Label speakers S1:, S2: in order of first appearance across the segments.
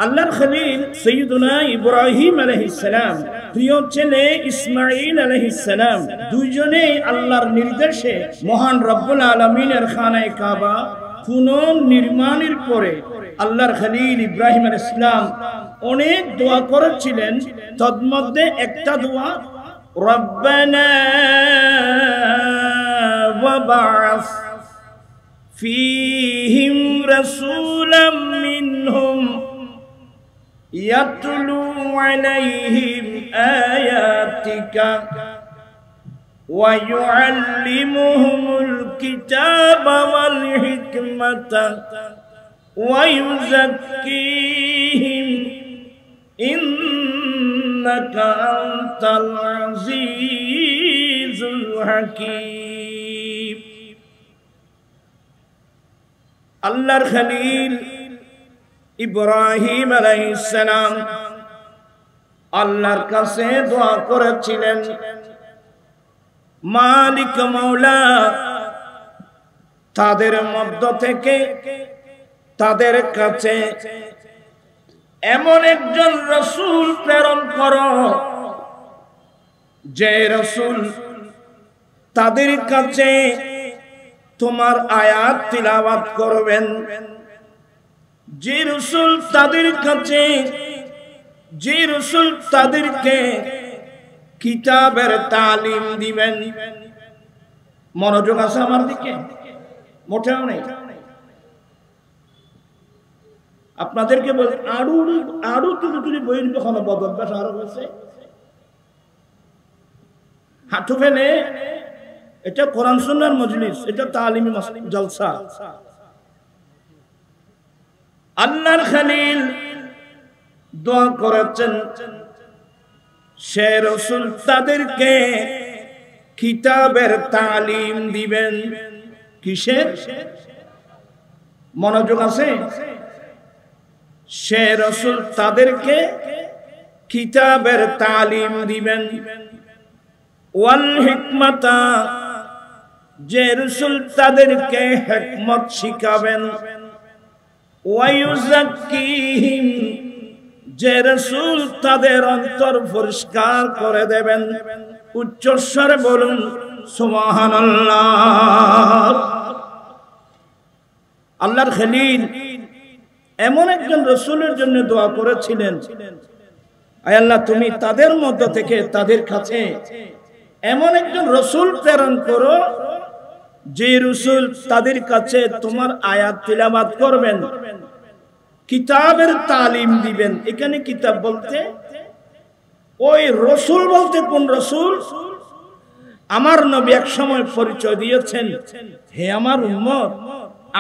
S1: আল্লাহর খলিল সৈয়দুনা ইব্রাহিম আলাইহিস সালাম, প্রিয় ছেলে ইসমাঈল আলাইহিস সালাম, দুইজনে আল্লাহর নির্দেশে মহান রব্বুল আলামিনের খানায়ে কাবা পুনর্নির্মাণের পরে আল্লাহর খলিল ইব্রাহিম আলাইহিস সালাম অনেক দোয়া করেছিলেন। তন্মধ্যে একটা দোয়া, রব্বানা ওয়াবআস ফীহিম রাসূলাম মিনহুম ইয়াতলু আলাইহিম আয়াতিকা ওয়া ইউআল্লিমুহুমুল কিতাবা ওয়াল হিকমাতা ওয়া ইউযাক্কিহিম ইন্নাকা আনতাল আজিজুল হাকীম। আল্লাহর খলিল ইব্রাহিম আলাইহিস সালাম আল্লাহর কাছে দোয়া করেছিলেন, মালিক মাওলা, তাদের মধ্য থেকে তাদের কাছে এমন একজন রাসূল প্রেরণ করো যে রাসূল তাদের কাছে তোমার আয়াত তিলাওয়াত করবেন, যে রাসূল তাদের কাছে, যে রাসূল তাদেরকে কিতাবের তালিম দিবেন। মনোযোগ আছে আমার দিকে? মোটেও নেই। আপনাদেরকে বল, আরো তুলি বইয়ের কখন বদভ্যাস আরো হয়েছে। হাঁটু ফেলে, এটা কোরআন সুন্নাহর মজলিস, এটা তালিমি জলসা। আল্লাহর খলিল দোয়া করেছেন, সে রাসূল তাদেরকে কিতাবের তালিম দিবেন। কিসের? মনোযোগ আছে? সে রাসূল তাদেরকে কিতাবের তালিম দিবেন, ওয়াল হিকমাতা, যে রাসূল তাদেরকে হিকমত শিখাবেন, ওয়া ইউযাক্কিহিম, যে রাসূল তাদের অন্তর পরিষ্কার করে দেবেন। উচ্চস্বরে বলুন সুবহানাল্লাহ। আল্লাহর খলিল এমন একজন রাসূলের জন্য দোয়া করেছিলেন, আয় আল্লাহ, তুমি তাদের মধ্য থেকে তাদের কাছে এমন একজন রাসূল প্রেরণ করো যে রাসূল তাদের কাছে তোমার আয়াত তিলাওয়াত করবেন, কিতাবের তালিম দিবেন। এখানে কিতাব বলতে ওই রাসূল বলতে কোন রাসূল? আমার নবী এক সময় পরিচয় দিয়েছেন, হে আমার উম্মত,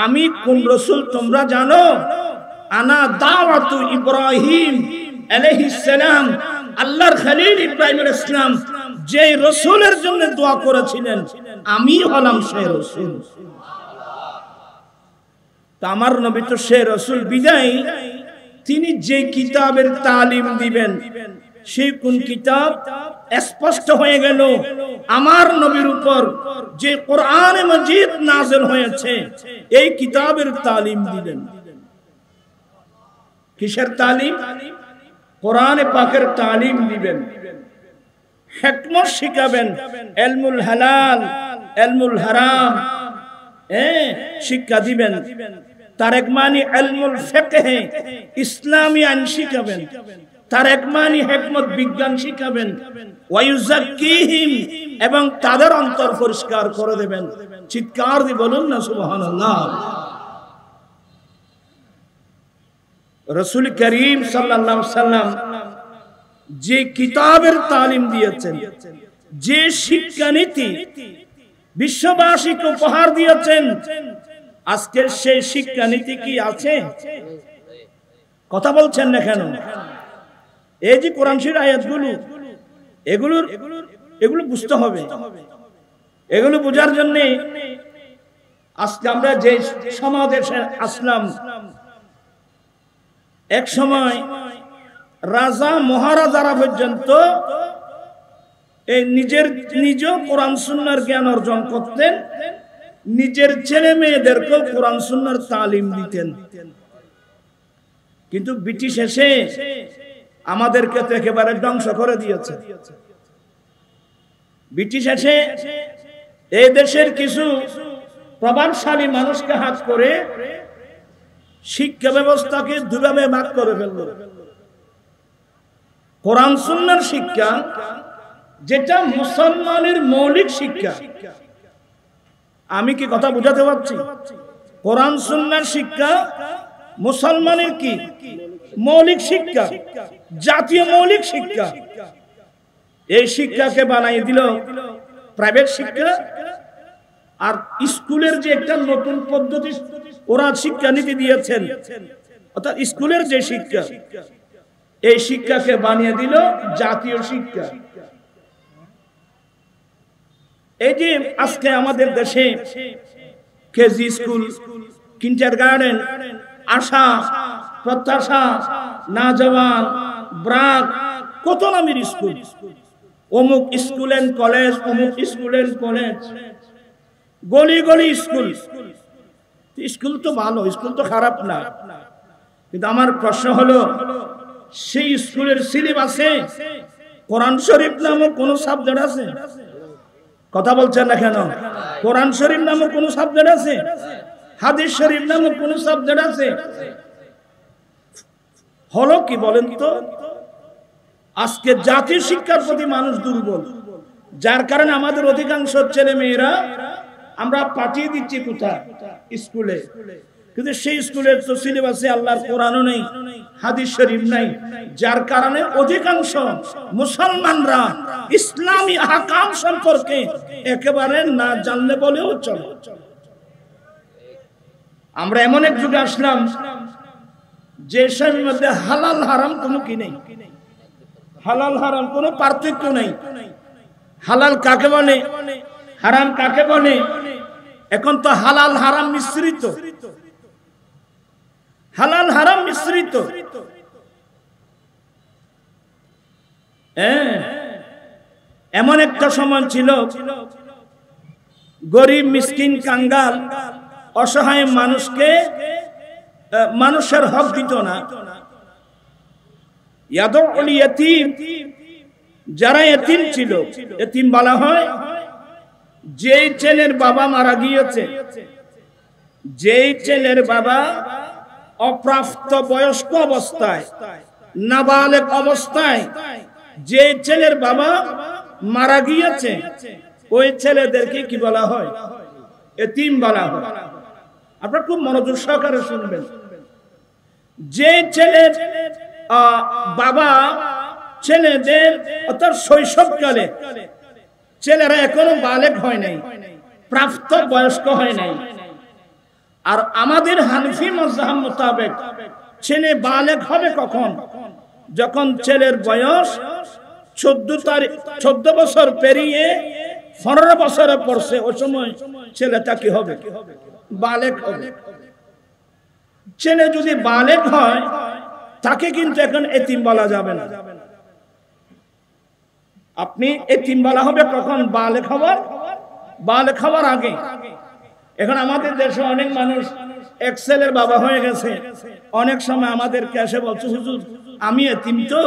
S1: আমি কোন রাসূল তোমরা জানো? আনা দাওয়াতু ইব্রাহিম আলাইহিস সালাম। আল্লাহর খলিল ইব্রাহিম আলাইহিস সালাম যে রাসূলের জন্য দোয়া করেছিলেন, আমি হলাম সেই রাসূল। তা আমার নবী তো সেই রাসূল, বিদায় তিনি যে কিতাবের তালিম দিবেন, সেই কোন কিতাব? স্পষ্ট হয়ে গেল আমার নবীর উপর যে কোরআনে মাজিদ নাযিল হয়েছে, এই কিতাবের তালিম দিবেন। কিসের তালিম? কোরআনে পাকের তালিম দিবেন, হিকমত শিখাবেন, ইলমুল হালাল ইলমুল হারাম শিক্ষা দিবেন। তার এক মানে ইলমুল ফিকহ, ইসলামী আইন শিখাবেন। তার এক মানে হিকমত বিজ্ঞান শিখাবেন। ওয়া ইউযাক্কিহিম, এবং তাদের অন্তর পরিষ্কার করে দেবেন। চিৎকার দিয়ে বলুন না সুবহানাল্লাহ। রাসূল করিম সাল্লাল্লাহু আলাইহি সাল্লাম যে কিতাবের তালিম দিয়েছেন, যে শিক্ষানীতি বিশ্ববাসীকে উপহার দিয়েছেন, আজকের সেই শিক্ষানীতি কি আছে? কথা বলছেন না কেন? এই যে কোরআন শরীফের আয়াতগুলো, এগুলো বুঝতে হবে। এগুলো বোঝার জন্য আজকে আমরা যে সমাজে আসলাম, এক সময় রাজা মহারাজারা পর্যন্ত এই নিজ কোরআন সুন্নাহর জ্ঞান অর্জন করতেন, নিজের ছেলে মেয়েদেরকে কোরআন সুন্নাহর তালিম দিতেন। কিন্তু ব্রিটিশ এসে আমাদেরকে তো একেবারে ধ্বংস করে দিয়েছে। ব্রিটিশ এসে এই দেশের কিছু প্রভাবশালী মানুষকে হাত করে শিক্ষা ব্যবস্থাকে দুভাবে ভাগ করে ফেলল। কোরআন সুন্নাহর শিক্ষা, যেটা মুসলমানের মৌলিক শিক্ষা, আমি কি কথা বুঝাতে পারছি? কোরআন সুন্নাহর শিক্ষা মুসলমানের কি মৌলিক শিক্ষা, জাতীয় মৌলিক শিক্ষা। এই শিক্ষাকে বানাই দিল প্রাইভেট শিক্ষা। আর স্কুলের যে একটা নতুন পদ্ধতি ওরা শিক্ষানীতি দিয়েছেন, অর্থাৎ স্কুলের যে শিক্ষা, এই শিক্ষাকে বানিয়ে দিল জাতীয় শিক্ষা। এই যে আজকে আমাদের দেশে কেজি স্কুল, কিন্ডারগার্টেন, আশা, প্রত্যাশা, নাজওয়ান, ব্রাক, কত নামের স্কুল, অমুক স্কুল এন্ড কলেজ, অমুক স্কুল এন্ড কলেজ, গলি গলি স্কুল। স্কুল তো ভালো, স্কুল তো খারাপ না, কিন্তু আমার প্রশ্ন হলো সেই স্কুলের সিলেবাসে কোরআন শরীফ নামক কোন সাবজেক্ট আছে? কথা বলছেন না কেন? কোরআন শরীফ নামক কোন সাবজেক্ট আছে? হাদিস শরীফ নামক কোন সাবজেক্ট আছে? হলো কি বলেন তো? আজকে জাতীয় শিক্ষার প্রতি মানুষ দুর্বল, যার কারণে আমাদের অধিকাংশ ছেলে মেয়েরা আমরা পাঠিয়ে দিচ্ছি কোথায়? স্কুলে। কিন্তু সেই স্কুলের তো সিলেবাসে আল্লাহর কোরআনও নেই, হাদিস শরীফ নাই, যার কারণে অধিকাংশ মুসলমানরা ইসলামী আহকাম সম্পর্কে একেবারে না জানলে বলেও চলে। আমরা এমন এক যুগে আসলাম যে সময়ের মধ্যে হালাল হারাম কোনো কি নেই, হালাল হারাম কোনো পার্থক্য নেই। হালাল কাকে বলে, হারাম কাকে বলে? এখন তো হালাল হারাম মিশ্রিত, হালাল হারাম মিশ্রিত। এমন একটা সময় ছিল গরিব মিসকিন কাঙ্গাল অসহায় মানুষকে মানুষের হক দিত না। ইয়াদউল ইয়াতীম, যারা এতিম ছিল, এতিম বলা হয় যেই ছেলের বাবা মারা গিয়েছে, যেই ছেলের বাবা অপ্রাপ্ত বয়স্ক অবস্থায়, নাবালেগ অবস্থায় যে ছেলের বাবা মারা গিয়েছে, ওই ছেলেদেরকে কি বলা হয়? এতিম বলা হয়। আপনারা খুব মনোযোগ সহকারে শুনবেন। যে ছেলের বাবা ছেলেদের অর্থাৎ শৈশবকালে, ছেলেরা এখনো বালেগ হয় নাই, প্রাপ্ত বয়স্ক হয় নাই। আর আমাদের হানফি মাযহাব মোতাবেক ছেলে বালেগ হবে কখন? যখন ছেলের বয়স 14 বছর পেরিয়ে 15 বছরে পড়ছে, ওই সময় ছেলেটা কি হবে? বালেগ হবে। ছেলে যদি বালেগ হয় তাকে কিন্তু এখন এতিম বলা যাবে না। আপনি এতিম বলা হবে কখন? বালেগ হওয়ার আগে। এখন আমাদের দেশে অনেক মানুষ এক ছেলের বাবা হয়ে গেছে, অনেক সময় আমাদের এসে বলছে, হুজুর আমি এতিম তো।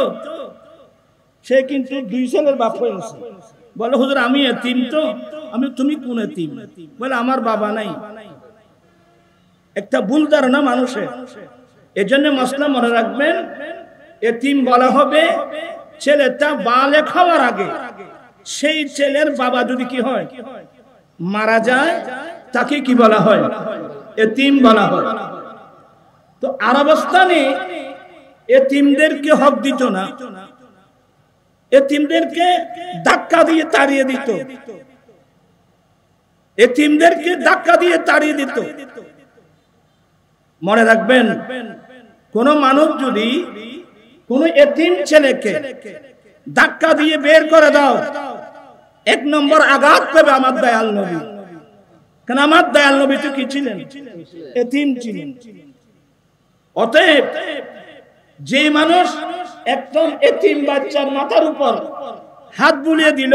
S1: সে কিন্তু 2 ছেলের বাপ হয়েছে। বলে হুজুর আমি এতিম তো। আমি, তুমি কোন এতিম? বলে আমার বাবা নাই। একটা ভুল ধারণা মানুষের। এজন্য মাসলা মনে রাখবেন, এতিম বলা হবে ছেলেটা বালেগ হওয়ার আগে। সেই ছেলের বাবা যদি কি হয়? মারা যায়, তাকে কি বলা হয়? এতিম বলা হয়। তো আরবস্থানে এতিমদেরকে হক দিত না, এতিমদেরকে ধাক্কা দিয়ে তাড়িয়ে দিত, এতিমদেরকে ধাক্কা দিয়ে তাড়িয়ে দিত। মনে রাখবেন, কোন মানুষ যদি কোন এতিম ছেলেকে ধাক্কা দিয়ে বের করে দাও, 1 নম্বর আঘাত পাবে আমার দয়াল নবী। কারণ আমার দয়াল নবী তো কি ছিলেন? এতিম ছিলেন। অতএব যে মানুষ একদম এতিম বাচ্চার মাথার উপর হাত বুলিয়ে দিল,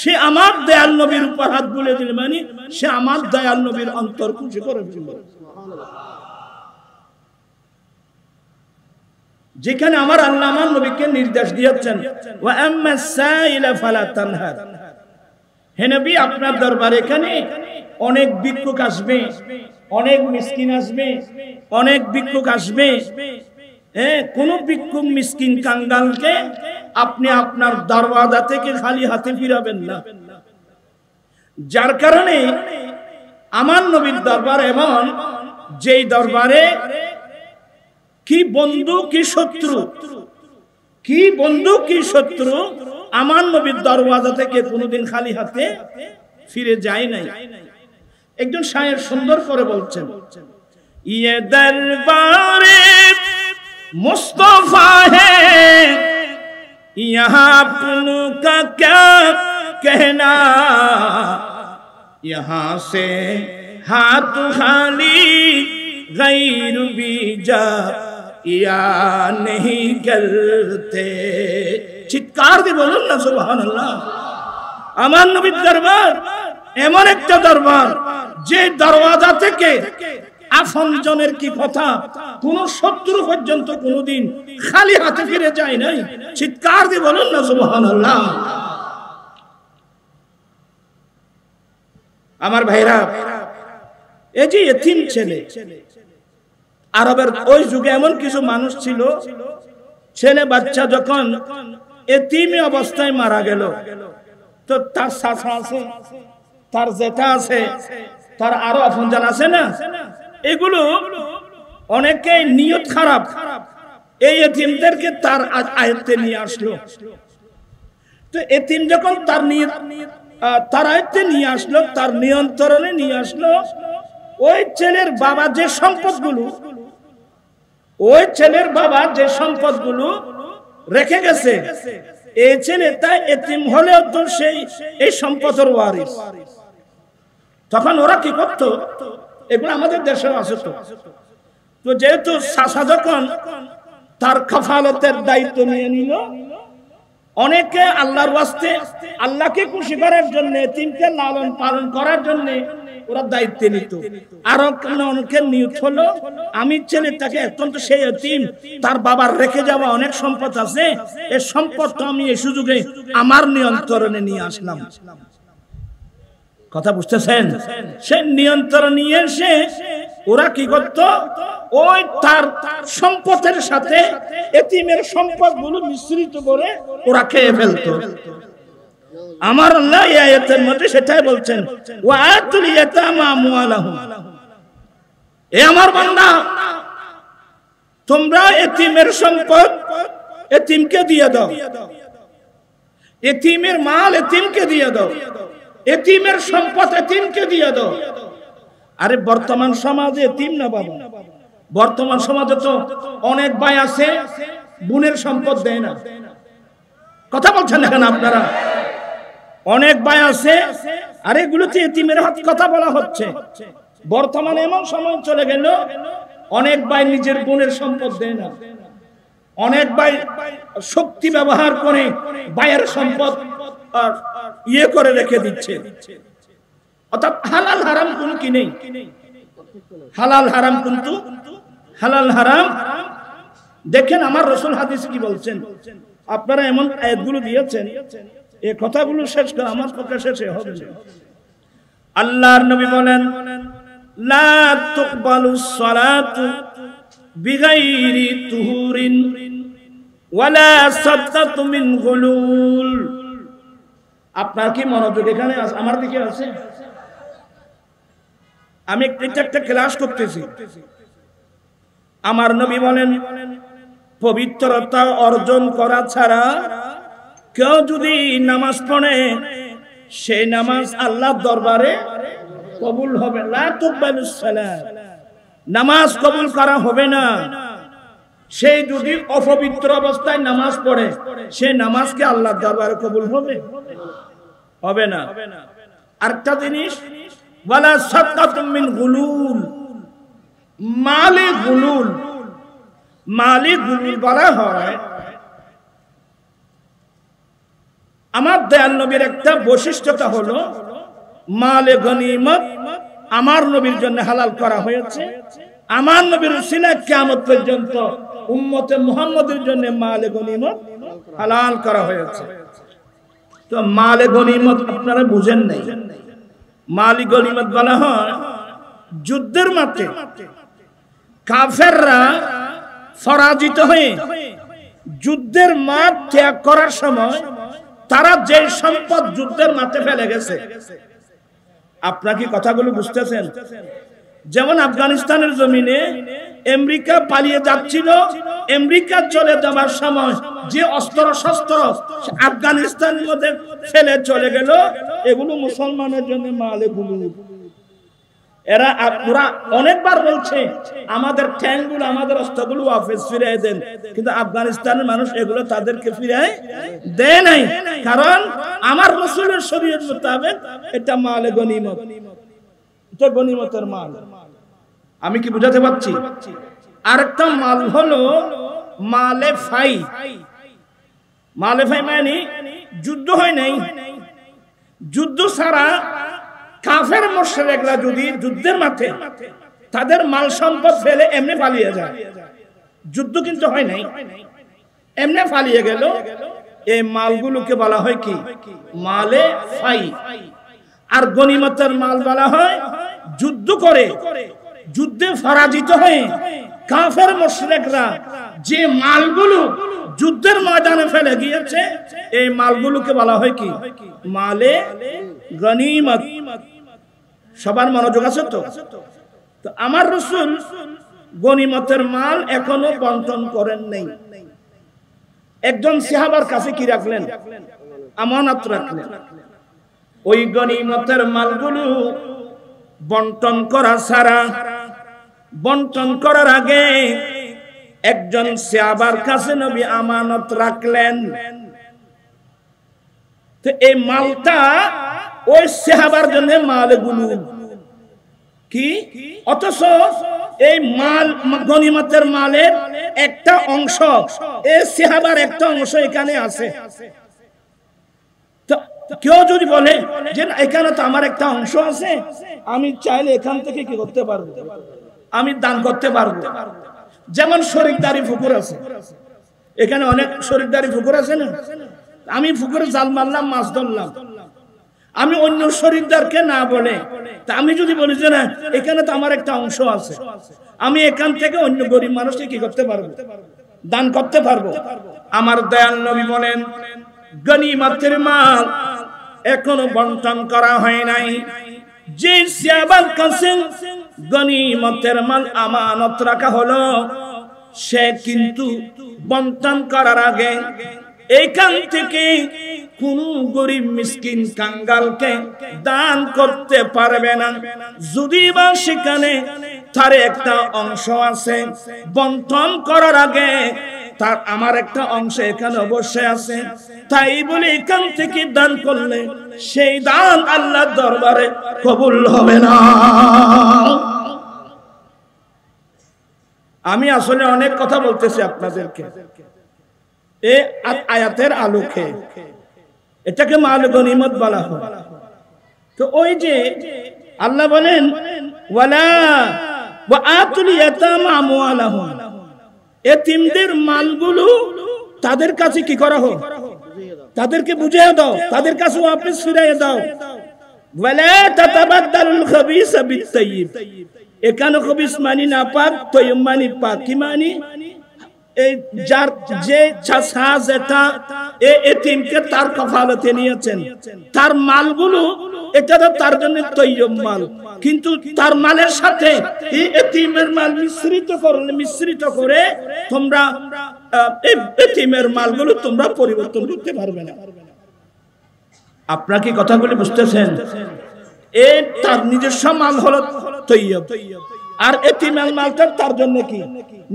S1: সে আমার দয়াল নবীর উপর হাত বুলিয়ে দিল, মানে সে আমার দয়াল নবীর অন্তর খুশি করে দিল। যেখানে আমার আল্লাহ আমার নবীকে নির্দেশ দিয়েছেন, ওয়া আম্মাস সাইলা ফালা তানহার, হে নবী আপনার দরবারে এখানে অনেক ভিক্ষুক আসবে, অনেক মিসকিন আসবে, অনেক ভিক্ষুক আসবে। কোন ভিক্ষুক মিসকিন কাঙ্গালকে আপনি আপনার দরওয়াজা থেকে খালি হাতে ফিরাবেন না। যার কারণে আমার নবীর দরবার এমন, যেই দরবারে কি বন্ধু কি শত্রু, কি বন্ধু কি শত্রু আমার নবীর দরওয়াজা থেকে কোনোদিন খালি হাতে ফিরে যায় নাই। একজন শায়ের সুন্দর করে বলছেন, ইয়ে দরবারে मुस्तफा है यहाँ अपनों का क्या कहना, यहाँ से हाथ खाली गैर भी जा या नहीं करते। চিৎকার দিয়ে বলুন না সুবহানাল্লাহ। আমার নবীর দরবার এমন একটা দরবার, যে দরওয়াজা থেকে আপনজনের কি কথা কোন শত্রু পর্যন্ত কোনদিন খালি হাতে ফিরে যায় নাই। চিৎকার দিয়ে বলুন না সুবহানাল্লাহ। আমার ভাইরা, এই যে এতিম ছেলে, আরবের ওই যুগে এমন কিছু মানুষ ছিল, ছেলে বাচ্চা যখন এতিমী অবস্থায় মারা গেল, তো তার চাচা আছে, তার জেঠা আছে, তার আরো আপনজন আছে না, এগুলো অনেকে নিয়ত খারাপ এই এতিমদেরকে তার আয়ত্তে নিয়ে আসলো। তো এতিম যখন তার আয়ত্তে নিয়ে আসলো, তার নিয়ন্ত্রণে নিয়ে আসলো, ওই ছেলের বাবা যে সম্পদগুলো, ওই ছেলের বাবা যে সম্পদগুলো রেখে গেছে, এই ছেলেটা এতিম হলেও তো সেই এই সম্পদের ওয়ারিস। তখন ওরা কি করতো, এগুলো আমাদের দেশে আছে। তো যেহেতু চাচা যখন তার কাফালতের দায়িত্ব নিয়ে নিল, অনেকে আল্লাহর ওয়াস্তে আল্লাহকে খুশি করার জন্য, এতিমকে লালন পালন করার জন্য ওরা দায়িত্ব নিত। আর অনেকের নিয়ত হলো, আমি ছেলেটাকে এখন তো সেই এতিম, তার বাবার রেখে যাওয়া অনেক সম্পদ আছে, এই সম্পদটা আমি এই সুযোগে আমার নিয়ন্ত্রণে নিয়ে আসলাম। কথা বুঝতেছেন? সে নিয়ন্ত্রণ নিয়ে এসে ওরা কি করত, ওই তার সম্পদের সাথে এতিমের সম্পদগুলো মিশ্রিত করে ওরা খেয়ে ফেলতো। আমার আল্লাহ এই আয়াতের মধ্যে সেটাই বলছেন, ওয়া আতুল ইয়াতামা আমওয়ালাহুম, এ আমার বান্দা তোমরা এতিমের সম্পদ এতিমকে দিয়ে দাও, এতিমের মাল এতিমকে দিয়ে দাও, এতিমের সম্পদ এতিমকে দিয়ে দাও। আরে বর্তমান সমাজে এতিম না বাবা, বর্তমান সমাজে তো অনেক ভাই আছে বোনের সম্পদ দেয় না। কথা বলছেন না আপনারা? অনেক ভাই আছে, আর এগুলোতে এতিমের কথা বলা হচ্ছে। বর্তমানে এমন সময় চলে গেল, অনেক ভাই নিজের বোনের সম্পদ দেয় না, অনেক ভাই শক্তি ব্যবহার করে ভাইয়ের সম্পদ ইয়ে করে রেখে দিচ্ছে। অর্থাৎ হালাল হারাম কোন কি নেই, হালাল হারাম কিন্তু হালাল হারাম। দেখেন আমার রাসূল হাদিসে কি বলছেন, আপনারা এমন আয়াতগুলো দিয়েছেন, এই কথাগুলো শেষ করে আমার পক্ষে শেষ হবে না। আল্লাহর নবী বলেন, লা তুকবালুস সালাতু বিগাইরি তুহুরিন ওয়ালা সাদকাতু মিন গুলুল। আপনার কি মনোযোগ এখানে আমার দিকে আছে? আমি একটা ক্লাস করতেছি। আমার নবী বলেন, পবিত্রতা অর্জন করা ছাড়া কেউ যদি নামাজ পড়ে, সেই নামাজ আল্লাহর দরবারে কবুল হবে না। লা তুকবালুস সালাত, নামাজ কবুল করা হবে না। সেই যদি অপবিত্র অবস্থায় নামাজ পড়ে, সেই নামাজকে আল্লাহর দরবারে কবুল হবে? হবে না। আরেকটা জিনিস, ওয়ালা সাদকাতুম মিন গুলুল, মালে গুলুল, মালে গুলুল বলা হয়। আমার দয়াল নবীর একটা বৈশিষ্ট্যতা হলো, মালে গনিমত আমার নবীর জন্য হালাল করা হয়েছে। আমার নবীর উসিলায় কিয়ামত পর্যন্ত উম্মতে মুহাম্মাদের জন্য মালে গনিমত হালাল করা হয়েছে। তো মালে গনিমত আপনারা বুঝেন নাই। মালি গনিমত বলা হয় যুদ্ধের মাঠে কাফেররা পরাজিত হয়ে যুদ্ধের মাঠ ত্যাগ করার সময় তারা যে সম্পদ যুদ্ধের মাঠে ফেলে গেছে। আপনারা কি কথাগুলো বুঝতেছেন? যেমন আফগানিস্তানের জমিনে আমেরিকা পালিয়ে যাচ্ছিল, আমেরিকা চলে যাবার সময় যে অস্ত্র শস্ত্র আফগানিস্তানের মধ্যে ফেলে চলে গেল, এগুলো মুসলমানের জন্য মালে গুলো। এরা পুরা অনেকবার বলছে আমাদের ট্যাঙ্কগুলো আমাদের অস্ত্রগুলো ওয়াপস ফিরিয়ে দেন, কিন্তু আফগানিস্তানের মানুষ এগুলো তাদেরকে ফিরিয়ে দেয় নাই, কারণ আমার রাসূলের শরীয়ত মোতাবেক এটা মালে গনিমত, এটা গনিমতের মাল। আমি কি বুঝাতে পারছি? আরেকটা মাল হলো মালে ফাই। মালে ফাই মানে যুদ্ধ হয় নাই, যুদ্ধ ছাড়া কাফের মুশরিকরা যদি যুদ্ধের মাঠে তাদের মাল সম্পদ ফেলে এমনি পালিয়ে যায়, যুদ্ধ কিন্তু হয় নাই, এমনি পালিয়ে গেল, এই মালগুলোকে বলা হয় কি? মালে ফাই। আর গনিমতের মাল বলা হয় যুদ্ধ করে যুদ্ধে পরাজিত হয়ে কাফের মুশরিকরা যে মালগুলো যুদ্ধের ময়দানে ফেলে গিয়েছে, এই মালগুলোকে বলা হয় কি? মালে গনিমত। সবার মনোযোগ আছে তো? তো আমার রাসূল গনিমতের মাল এখনো বন্টন করেন নাই। একজন সাহাবার কাছে কি রাখলেন? আমানত রাখলেন। ওই গনিমতের মালগুলো বন্টন করা ছাড়া, বন্টন করার আগে একজন সাহাবার কাছে নবী আমানত রাখলেন। তো এই মালটা ওই সাহাবার জন্য মাল গুলো কি, অথচ এই মাল গনিমতের মালের একটা অংশ, এই সাহাবার একটা অংশ এখানে আছে। তো কেউ যদি বলে যে এখানে তো আমার একটা অংশ আছে, আমি চাইলে এখান থেকে কি করতে পারবো? আমি দান করতে পারবো। যেমন শরীকদারি পুকুর আছে, এখানে অনেক শরীকদারি পুকুর আছে না? আমি পুকুরে জাল মারলাম, মাছ ধরলাম, আমি অন্য শরীকদারকে না বলে, তা আমি যদি বলি যে না এখানে তো আমার একটা অংশ আছে, আমি এখান থেকে অন্য গরিব মানুষকে কি করতে পারবো? দান করতে পারবো। আমার দয়াল নবী বলেন গনিমতের মাল এখনো বন্টন করা হয় নাই। যে সাহাবার কাছে গনিমতের মাল আমানত রাখা হলো, সে কিন্তু বন্টন করার আগে এইখান থেকে কোন গরিব মিসকিন কাঙ্গালকে দান করতে পারবে না। যদি বা সেখানে তার একটা অংশ আছে, বন্টন করার আগে তার আমার একটা অংশ এখানে অবশ্যই আছে, তাই বলে এখান থেকে দান করলে সেই দান আল্লাহর দরবারে কবুল হবে না। আমি আসলে অনেক কথা বলতেছি আপনাদেরকে এই আয়াতের আলোকে, এটাকে মাল গনিমত বলা হয়। তো ওই যে আল্লাহ বলেন ওয়ালা ওয়া আতুল ইয়াতামা আমওয়ালাহুম, এতিমদের মালগুলো তাদের কাছে কি করা হোক? তাদেরকে বুঝিয়ে দাও, তাদের কাছে ওয়াপস ফিরিয়ে দাও। ওয়ালা তাতাবাদদালুল খাবিসা বিত-তাইয়িব, এখানে খবিস মানি না পাক, তাইয়িব মানি পাক। কি মানি? এই যার যে চাচা যেটা এই এতিমকে তার কফালতে নিয়েছেন, তার মালগুলো এটা তো তার জন্য তাইয়িব মাল, কিন্তু তার মালের সাথে এই এতিমের মাল মিশ্রিত করে তোমরা এই এতিমের মালগুলো তোমরা পরিবর্তন করতে পারবে না। আপনারা কি কথাগুলি বুঝতেছেন? এই তার নিজস্ব মাল হলো তাইয়িব, আর এতিমের মালটা তার জন্য কি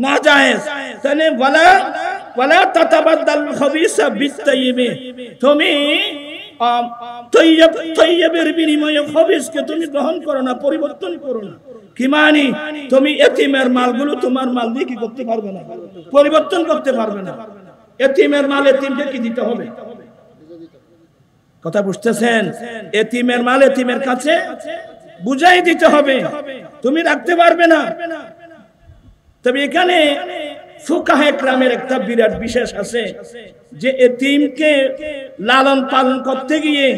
S1: নাজায়েজ। তাহলে ওয়ালা তাতাবাদদালুল খাবিসা বিত-তাইয়িব, তুমি তাইয়িবের বিনিময়ে খবিসকে তুমি গ্রহণ করো না, পরিবর্তন করো না। কি মানে? তুমি এতিমের মালগুলো তোমার মাল দিয়ে কি করতে পারবে না, পরিবর্তন করতে পারবে না। এতিমের মাল এতিমকে কি দিতে হবে? কথা বুঝতেছেন? এতিমের মাল এতিমের কাছে বুঝাই দিতে হবে, তুমি রাখতে পারবে না। তবে এখানে ফুকাহে কেরামের একটা বিরাট বিশেষ আছে যে এতিমকে লালন পালন করতে গিয়ে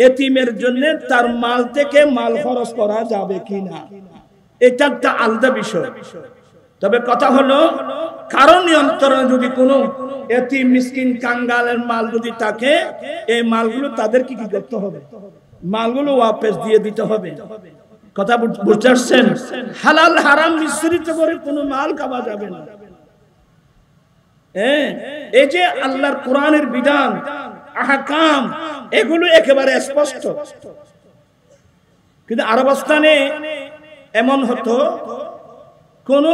S1: এতিমের জন্য তার মাল থেকে মাল খরচ করা যাবে কিনা, এটা একটা আলাদা বিষয়। তবে কথা হলো কারণ নিয়ন্ত্রণে যদি কোনো এতিম মিসকিন কাঙ্গালের মাল যদি থাকে, এই মালগুলো তাদের কি করতে হবে? মালগুলো ওয়াপস দিয়ে দিতে হবে। কথা বুঝতে পারছেন? হালাল হারাম মিশ্রিত করে কোনো মাল খাওয়া যাবে না। এই যে আল্লাহর কোরআনের বিধান আহকাম, এগুলো একেবারে স্পষ্ট। কিন্তু আরবস্থানে এমন হতো, কোন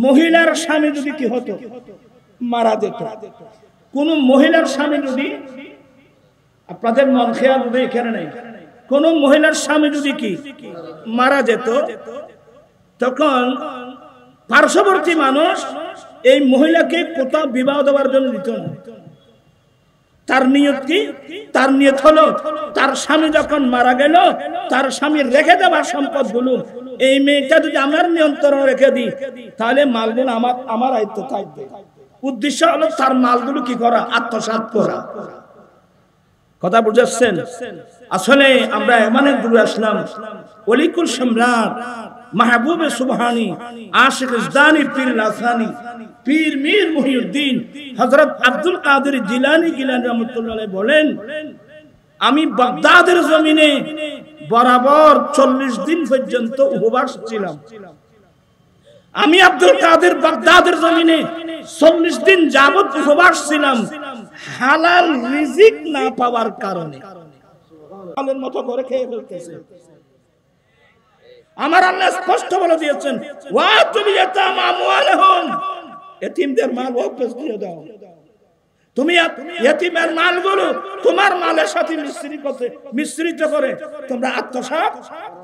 S1: মহিলার স্বামী যদি কি হতো, মারা যেত। কোন মহিলার স্বামী যদি, আপনাদের মন খেয়াল হবে এখানে নেই, কোন মহিলার স্বামী যদি কি মারা যেত, তখন পার্শ্ববর্তী মানুষ এই মহিলাকে কোথাও বিবাহ দেওয়ার জন্য দিত না। তার নিয়ত কি? তার নিয়ত হলো তার স্বামী যখন মারা গেল, তার স্বামীর রেখে দেওয়ার সম্পদগুলো এই মেয়েটা যদি আমার নিয়ন্ত্রণে রেখে দিই, তাহলে মালগুলো আমার আয়ত্ত থাকবে। উদ্দেশ্য হলো তার মালগুলো কি করা? আত্মসাৎ করা। কথা বুঝাচ্ছেন? আসলে আমরা এমন দূরে আসলাম, ওলিকুল সম্রাট মাহবুবে সুবহানি আশিক ইজদানি পীর লাসানি পীর মীর মুহিউদ্দিন হযরত আব্দুল কাদের জিলানী রাহমাতুল্লাহ আলাইহি বলেন, আমি বাগদাদের জমিনে বরাবর 40 দিন পর্যন্ত উপবাস ছিলাম। আমি আব্দুল কাদের বাগদাদের জমিনে 40 দিন যাবত উপবাস ছিলাম, হালাল রিজিক না পাওয়ার কারণে। হালালের মতো করে খেয়ে ফেলতেছে। আমার আল্লাহ স্পষ্ট বলে দিয়েছেন, ওয়া তুবিয়াতাম আমওয়ালহুম, এতিমদের মাল ওয়াপস দিয়ে দাও। তুমি এতিমের মালগুলো তোমার মালের সাথে মিশ্রিত করে তোমরা আত্মসাৎ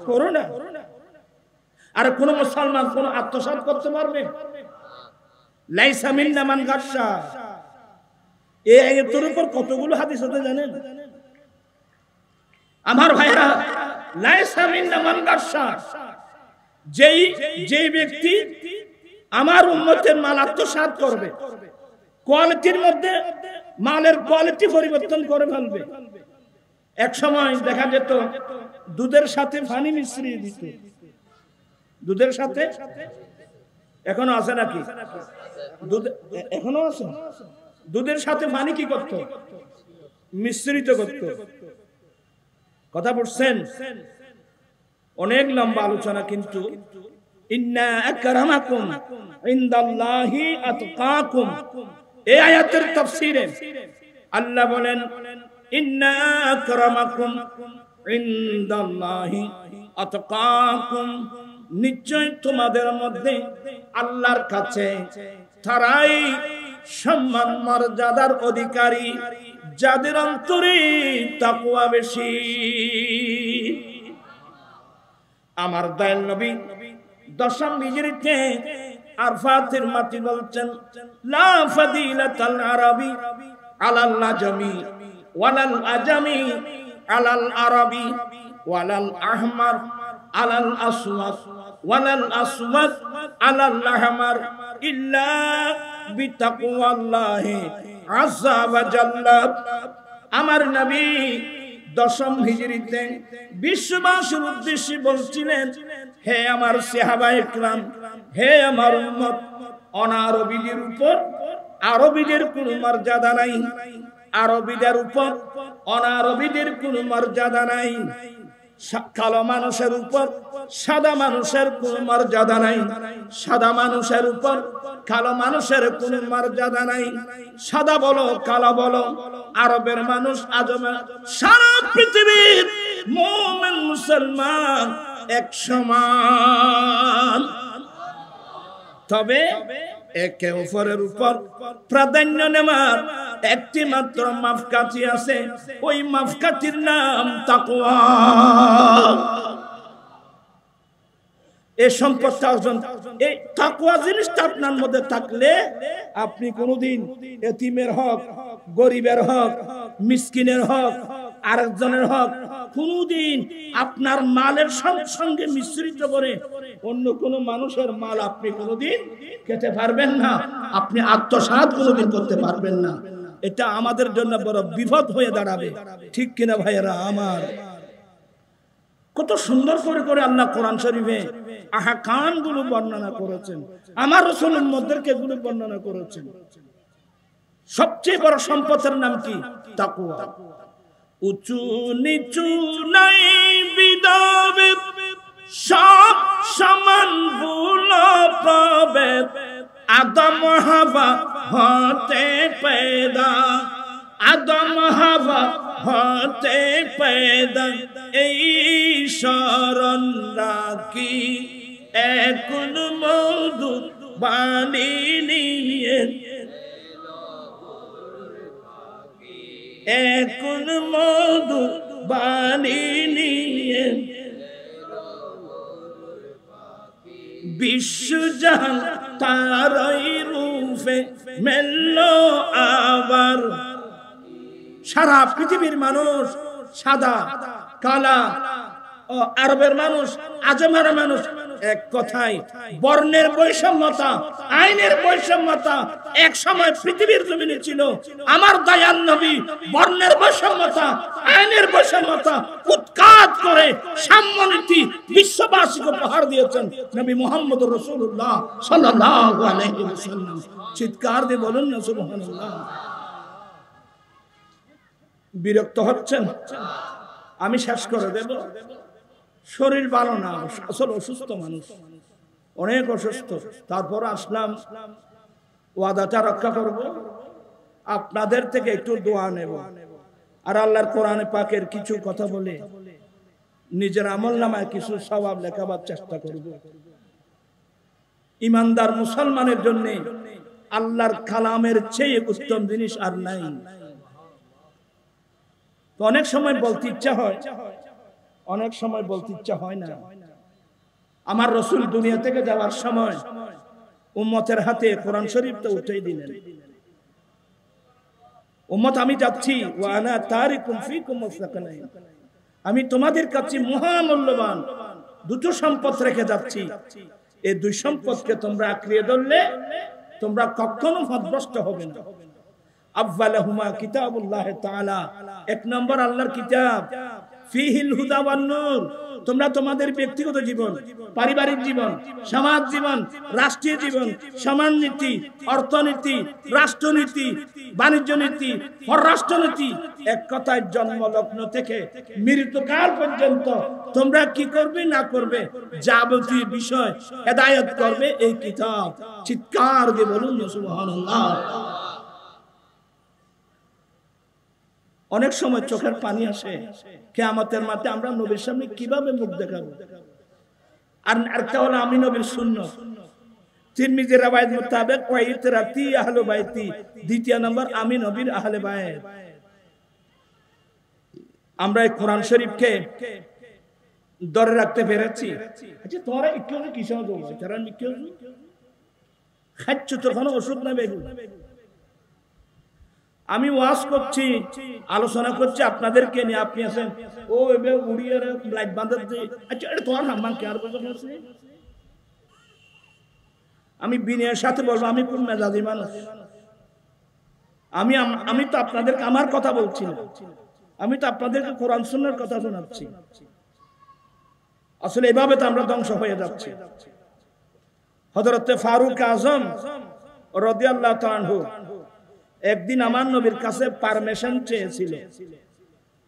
S1: করো না। আর কোন মুসলমান কোন আত্মসাৎ করতে পারবে? লাইসা মিন্না মান গাশা, এই আয়াতের উপর কতগুলো হাদিস আছে জানেন আমার ভাইরা? লাইসা মিন্না মান গাশা, যেই ব্যক্তি আমার উম্মতের মাল আত্মসাৎ করবে, কোয়ালিটির মধ্যে মালের কোয়ালিটি পরিবর্তন করে ফেলবে। এক সময় দেখা যেত দুধের সাথে পানি মিশিয়ে দিত। দুধের সাথে এখনো আছে নাকি? এখনো আছে। দুধের সাথে পানি কি করত? মিশ্রিত করত। কথা বুঝছেন? অনেক লম্বা আলোচনা, কিন্তু ইন্না আকরামাকুম ইনদাল্লাহি আতকাকুম, এই আয়াতের তাফসীরে আল্লাহ বলেন, ইন্না আকরামাকুম ইনদাল্লাহি আতকাকুম, নিশ্চয় তোমাদের মধ্যে আল্লাহর কাছে তারাই সম্মান মর্যাদার অধিকারী, যাদের অন্তরে তাকওয়া বেশি। আমার দয়াল নবী 10ম হিজরিতে আরফাতের মাটি বলছেন, লা ফাদিলাতাল আরাবি আলাল আজমি ওয়ালাল আজমি আলাল আরাবি ওয়ালাল আহমার আলাল আসওয়াদ ওয়ালাল আসওয়াদ আলাল আহমার ইল্লা বিতাকওয়াল্লাহি আযজা ওয়া জাল্লা। আমার নবী 10ম হিজরিতে বিশ্ববাসীর উদ্দেশ্যে বলছিলেন, হে আমার সাহাবায়ে কেরাম, হে আমার উম্মত, অনারবীদের উপর আরবীদের কোনো মর্যাদা নাই, আরবীদের উপর অনারবীদের কোনো মর্যাদা নাই, কালো মানুষের উপর সাদা মানুষের কোনো মর্যাদা নাই, সাদা মানুষের উপর কালো মানুষের কোনো মর্যাদা নাই। সাদা বলো কালো বলো, আরবের মানুষ আজমে, সারা পৃথিবীর মুমিন মুসলমান এক সমান। তবে একে অপরের উপর প্রাধান্য নেওয়ার একটি মাত্র মাপকাঠি আছে, ওই মাপকাঠির নাম তাকওয়া। এই সম্পদটা অর্জন, এই তাকওয়া জিনিসটা আপনার মধ্যে থাকলে আপনি কোনোদিন এতিমের হক, গরিবের হক, মিসকিনের হক, আরেকজনের হক কোনদিন আপনার মালের সঙ্গে মিশ্রিত করে অন্য কোনো মানুষের মাল আপনি কোনদিন খেতে পারবেন না, আপনি আত্মসাৎ কোনদিন করতে পারবেন না। এটা আমাদের জন্য বড় বিপদ হয়ে দাঁড়াবে, ঠিক কিনা ভাইয়েরা আমার? কত সুন্দর করে করে আল্লাহ কোরআন শরীফে আহকাম গুলো বর্ণনা করেছেন, আমার রাসূল উম্মতদেরকে এগুলো বর্ণনা করেছেন। সবচেয়ে বড় সম্পদের নাম কি? তাকওয়া। উঁচু নিচু নাই বিদাবে, সব সমান ভুল পাবে, আদম হাওয়া হতে পয়দা, আদম হাওয়া হতে পয়দা, এই শরণ রাখি এখন মধু বাণী নিয়ে, এখন মধু বাণী নিয়ে, বিশ্বজাহান তারই রূপে মেলল আবার। সারা পৃথিবীর মানুষ সাদা কালা, আরবের মানুষ আজমের মানুষ, এক কথায় বর্ণের বৈষম্যতা, আইনের বৈষম্যতা এক সময় পৃথিবীর জমিনে ছিল। আমার দয়াল নবী বর্ণের বৈষম্যতা, আইনের বৈষম্যতা উৎখাত করে সাম্যনীতি বিশ্ববাসীকে উপহার দিয়েছেন নবী মুহাম্মদুর রাসূলুল্লাহ সাল্লাল্লাহু আলাইহি ওয়াসাল্লাম। চিৎকার দিয়ে বলুন না সুবহানাল্লাহ। বিরক্ত হচ্ছেন? আমি শেষ করে দেব। শরীর ভালো না, আসলে অসুস্থ মানুষ, অনেক অসুস্থ। তারপর আসলাম, ওয়াদাটা রক্ষা করব, আপনাদের থেকে একটু দোয়া নেব, আর আল্লাহর কোরআনে পাকের কিছু কথা বলে নিজের আমলনামায় কিছু সওয়াব লেখাবার চেষ্টা করব। ইমানদার মুসলমানের জন্য আল্লাহর কালামের চেয়ে উত্তম জিনিস আর নাই। তো অনেক সময় বলতে ইচ্ছা হয়, অনেক সময় বলতে ইচ্ছা হয় না। আমার রাসূল দুনিয়া থেকে যাওয়ার সময় উম্মতের হাতে কোরআন শরীফ তো উঠিয়ে দিলেন। উম্মত, আমি যাচ্ছি, ওয়া আনা তারিকুম ফিকুম মুসতাকানাইন, আমি তোমাদের কাছে মহামূল্যবান দুটো সম্পদ রেখে যাচ্ছি। এই দুই সম্পদকে তোমরা আঁকড়িয়ে ধরলে তোমরা কখনো পথভ্রষ্ট হবে না। আউয়ালুহুমা কিতাবুল্লাহ তাআলা, এক নম্বর আল্লাহর কিতাব, ফিহিল হুদা ওয়ান নূর। তোমরা তোমাদের ব্যক্তিগত জীবন, পারিবারিক জীবন, সমাজ জীবন, রাষ্ট্রীয় জীবন, সমাজনীতি, অর্থনীতি, রাষ্ট্রনীতি, বাণিজ্য নীতি, পররাষ্ট্রনীতি, এক কথায় জন্মলগ্ন থেকে মৃত্যুকাল পর্যন্ত তোমরা কি করবে না করবে যাবতীয় বিষয় হেদায়েত করবে এই কিতাব। চিৎকার দিয়ে বলুন সুবহানাল্লাহ। অনেক সময় চোখের পানি আসে, কিয়ামতের মাঠে আমরা নবীর সামনে কিভাবে মুখ দেখাবো। আর আরেকটা হলো আমি নবীর সুন্নাত। তিরমিজির রওয়ায়াত মোতাবেক ওয়া ইতরাতি আহলে বাইতি, দ্বিতীয় নম্বর আমি নবীর আহলে বাইত। আমরা এই কোরআন শরীফকে ধরে রাখতে পেরেছি। আচ্ছা, তোমরা একটু কিসে দেবো, তারা একটু খাচ্ছ, তখন ওষুধ না বেগুন। আমি ওয়াজ করছি, আলোচনা করছি আপনাদেরকে নিয়ে, আপনি আছেন ও এবার উড়িয়ে লাইট বাঁধাতে। আচ্ছা, এটা তোমার নাম কে আর বলতে আছে? আমি বিনয়ের সাথে বলবো, আমি কোন মেজাজি মানুষ? আমি তো আপনাদেরকে আমার কথা বলছি না, আমি তো আপনাদেরকে কোরআন সুন্নাহর কথা শোনাচ্ছি। আসলে এভাবে তো আমরা ধ্বংস হয়ে যাচ্ছি। হযরত ফারুক আযম রাদিয়াল্লাহু তাআলা আনহু একদিন আমার নবীর কাছে পারমিশন চেয়েছিল,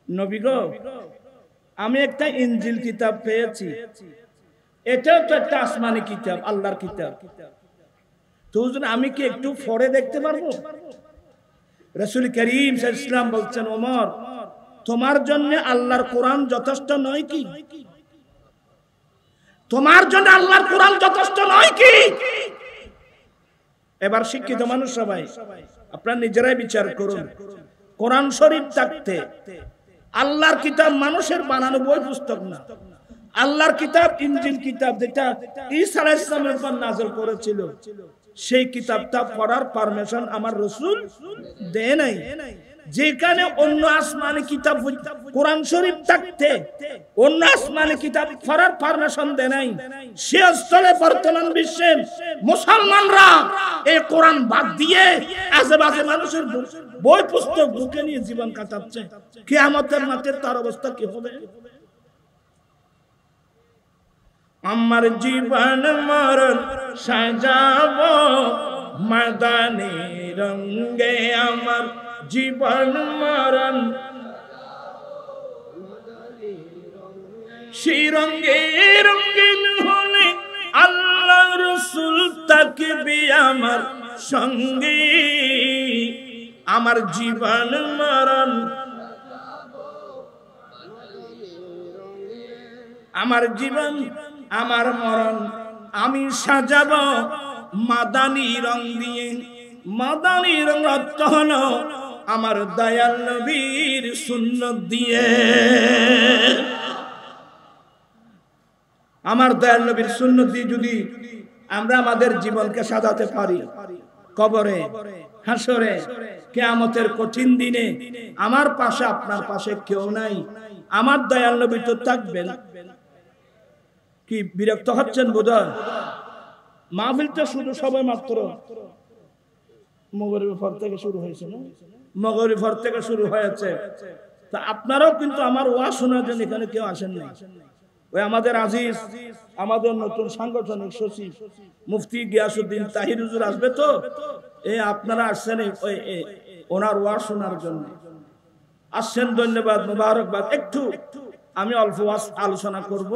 S1: নবী গো, আমি একটা ইনজিল কিতাব পেয়েছি, এটাও তো একটা আসমানি কিতাব, আল্লাহর কিতাব, তো আমি কি একটু পড়ে দেখতে পারবো? রাসূল করিম সাল্লাল্লাহু আলাইহি ওয়াসাল্লাম বলছেন, ওমর, তোমার জন্য আল্লাহর কোরআন যথেষ্ট নয় কি? তোমার জন্য আল্লাহর কোরআন যথেষ্ট নয় কি? এবার শিক্ষিত মানুষ সবাই আপনারা নিজেরাই বিচার করুন। কোরআন শরীফ থাকতে আল্লাহর কিতাব মানুষের বানানো বই পুস্তক না, আল্লাহর কিতাব ইনজিল কিতাব যেটা ঈসা আলাইহিস সালামের উপর নাযিল করেছিল, সেই কিতাবটা পড়ার পারমিশন আমার রাসূল দেয় নাই। যেখানে অন্য আসমানি কিতাব কোরআন শরীফ থাকতে অন্য আসমানি কিতাব পড়ার পারমিশন দেয় নাই, সে স্থলে বর্তমান বিশ্বে মুসলমানরা এই কোরআন বাদ দিয়ে আশেপাশে মানুষের বই পুস্তক বুকে নিয়ে জীবন কাটাচ্ছে। কিয়ামতের মাঠে তার অবস্থা কি হবে? আমার জীবন মরণ সাজাবো মাদানী রঙে, আমার জীবন মরণ সেই রঙে রঙিন হলে আল্লাহ রাসূল থাকবে আমার সঙ্গে। আমার জীবন মরণ, আমার জীবন আমার মরণ আমি সাজাবো মাদানী রং দিয়ে। মাদানী রং অর্থ হলো আমার দয়াল নবীর সুন্নত দিয়ে। আমার দয়াল নবীর সুন্নত দিয়ে যদি আমরা আমাদের জীবনকে সাজাতে পারি, কবরে, হাসরে, কিয়ামতের কঠিন দিনে আমার পাশে আপনার পাশে কেউ নাই, আমার দয়াল নবী তো থাকবেন। কি বিরক্ত হচ্ছেন বোধহয়? মাহফিল তো শুধু সবাই মাত্র মগরিবের পর থেকে শুরু হয়েছে না? মগরিবের পর থেকে শুরু হয়েছে। তা আপনারাও কিন্তু আমার ওয়াজ শোনার জন্য এখানে কেউ আসেন না। ওই আমাদের আজিজ, আমাদের নতুন সাংগঠনিক সচিব মুফতি গিয়াসউদ্দিন তাহির হুজুর আসবে, তো এই আপনারা আসছেন ওনার ওয়াজ শোনার জন্য আসছেন। ধন্যবাদ, মুবারকবাদ। একটু আমি অল্প ওয়াজ আলোচনা করব।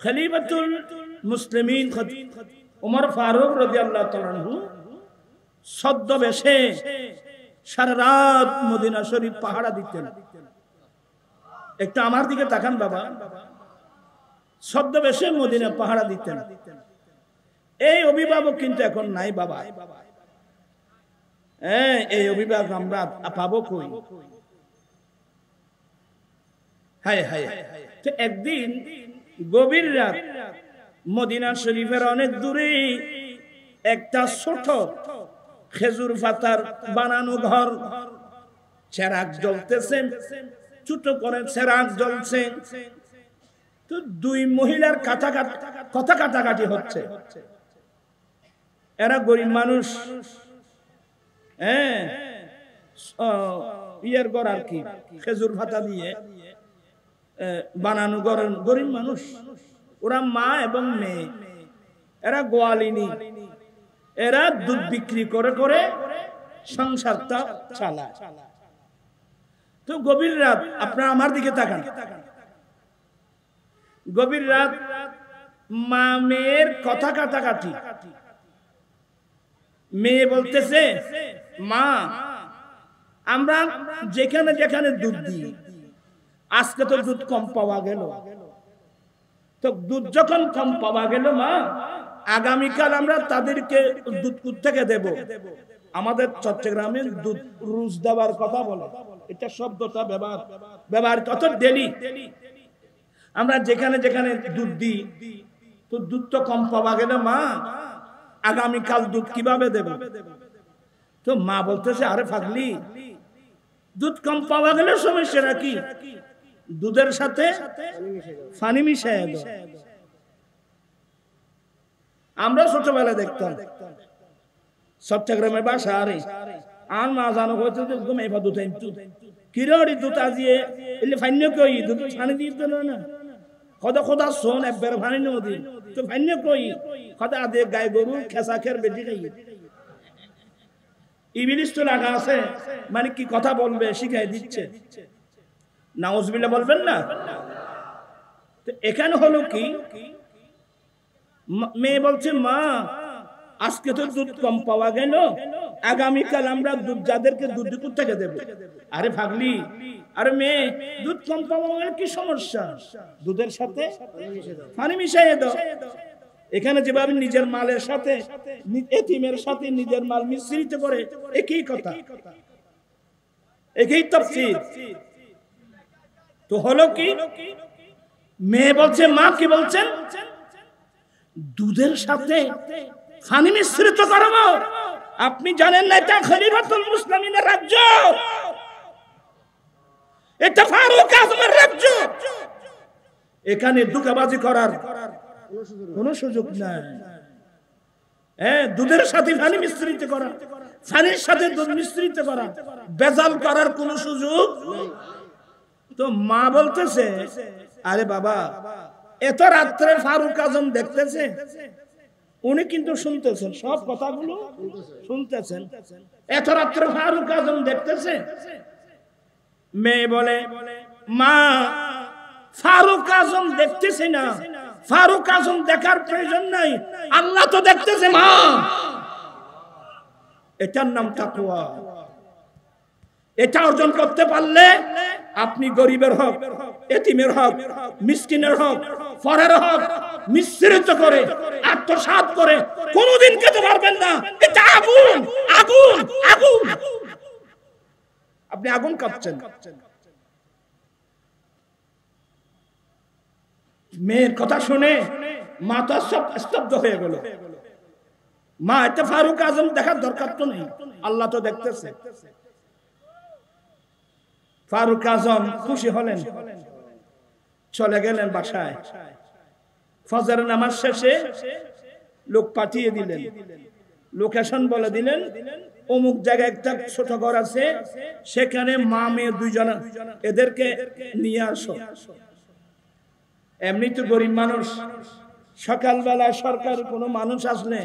S1: খলিফাতুল মুসলিমিন ওমর ফারুক রাদিয়াল্লাহু তাআলা আনহু ছদ্মবেশে সারা রাত মদিনা শরীফ পাহারা দিতেন। একটু আমার দিকে তাকান বাবা। ছদ্মবেশে মদিনা পাহারা দিতেন। এই অভিভাবক কিন্তু এখন নাই বাবা। এই অভিভাবক আমরা পাবো কই? হায় হায়। তো একদিন গভীর রাত মদিনা শরীফের অনেক দূরে একটা ছোট খেজুর পাতার বানানো ঘর, চেরাগ জ্বলতেছে, ছোট করে চেরাগ জ্বলছে। তো দুই মহিলার কথা কাটাকাটি হচ্ছে। এরা গরিব মানুষ, ইয়ের ঘর আর কি, খেজুর পাতা দিয়ে বানানো ঘর, গরিব মানুষ। ওরা মা এবং মেয়ে, এরা গোয়ালিনী, এরা দুধ বিক্রি করে করে সংসারটা চালায়। তো গভীর রাত, আপনারা আমার দিকে তাকান, গভীর রাত মা মেয়ের কথা কাটাকাটি। মেয়ে বলতেছে, মা আমরা যেখানে যেখানে দুধ দিই, আজকে তো দুধ কম পাওয়া গেল। তো দুধ যখন কম পাওয়া গেল মা, আগামীকাল আমরা তাদেরকে দুধ থেকে দেব। আমাদের চট্টগ্রামে দুধ রুজ দেওয়ার কথা বলে, এটা শব্দটা ব্যবহার কত ডেলি। আমরা যেখানে যেখানে দুধ দিই, তো দুধ তো কম পাওয়া গেল মা, আগামীকাল দুধ কিভাবে দেব? তো মা বলতেছে, আরে পাগলি, দুধ কম পাওয়া গেলে সমস্যা কি? দুধের সাথে পানি মিশায় দাও। আমরা ছোটবেলা দেখতাম চট্টগ্রামের বাসা, আরে আর মা জানো হয়তো ঘুমাই পা দুধ কিরি দুধ আজিয়ে এলে ফাইন্য কই দুধ পানি দিয়ে দিল না, খোদা খোদা শোন একবার পানি নদী তো ফাইন্য কই খোদা আদে গায়ে গরু খেসা খের বেশি খাই। ইবলিস তো লাগা আছে, মানে কি কথা বলবে শিখাই দিচ্ছে। নাউজুবিল্লাহ বলবেন না? তো এখানে হলো কি, মেয়ে বলছে, মা আজকে তো দুধ কম পাওয়া গেল, আগামীকাল আমরা দুধ যাদেরকে দুধ থেকে দেব। আরে পাগলি, আরে মেয়ে, দুধ কম পাওয়া গেলে কি সমস্যা? দুধের সাথে পানি মিশিয়ে দাও। এখানে যেভাবে নিজের মালের সাথে এতিমের সাথে নিজের মাল মিশ্রিত করে, একই কথা, একই তাফসীর। তো হলো কি, মেয়ে বলছে, মা কি বলছেন? দুধের সাথে পানি মিশ্রিত করবো? আপনি জানেন না এটা খলিফাতুল মুসলিমিনের রাজ্য, এটা ফারুক আজমের রাজ্য। এখানে ধোঁকাবাজি করার কোন সুযোগ নাই। দুধের সাথে পানি মিশ্রিত করা, পানির সাথে দুধ মিশ্রিত করা, বেজাল করার কোন সুযোগ। তো মা বলতেছে, আরে বাবা, এত রাত্রে ফারুক আজম দেখতেছে, উনি কিন্তু শুনতেছেন, সব কথাগুলো শুনতেছেন। এত রাত্রে ফারুক আজম দেখতেছে। মেয়ে বলে, মা, ফারুক আজম দেখতেছে না, ফারুক আজম দেখার প্রয়োজন নাই, আল্লাহ তো দেখতেছে মা। এটার নাম তাকওয়া। এটা অর্জন করতে পারলে আপনি গরিবের হক, এতিমের হক, মিসকিনের হক, পরের হক মিশ্রিত করে আত্মসাৎ করে কোনোদিন খেতে পারবেন না। এটা আগুন, আগুন, আগুন। আপনি আগুন কাঁপছেন। মেয়ের কথা শুনে মাথা সব স্তব্ধ হয়ে গেল। মা, এটা ফারুক আজম দেখার দরকার তো নেই, আল্লাহ তো দেখতেছে। ফারুক আজম খুশি হলেন, চলে গেলেন বাসায়। ফজরের নামাজ শেষে লোক পাঠিয়ে দিলেন, লোকেশন বলে দিলেন, অমুক জায়গায় একটা ছোট ঘর আছে, সেখানে মা মেয়ে দুইজন, এদেরকে নিয়ে আসো। এমনি তো গরিব মানুষ, সকালবেলায় সরকার কোনো মানুষ আসলে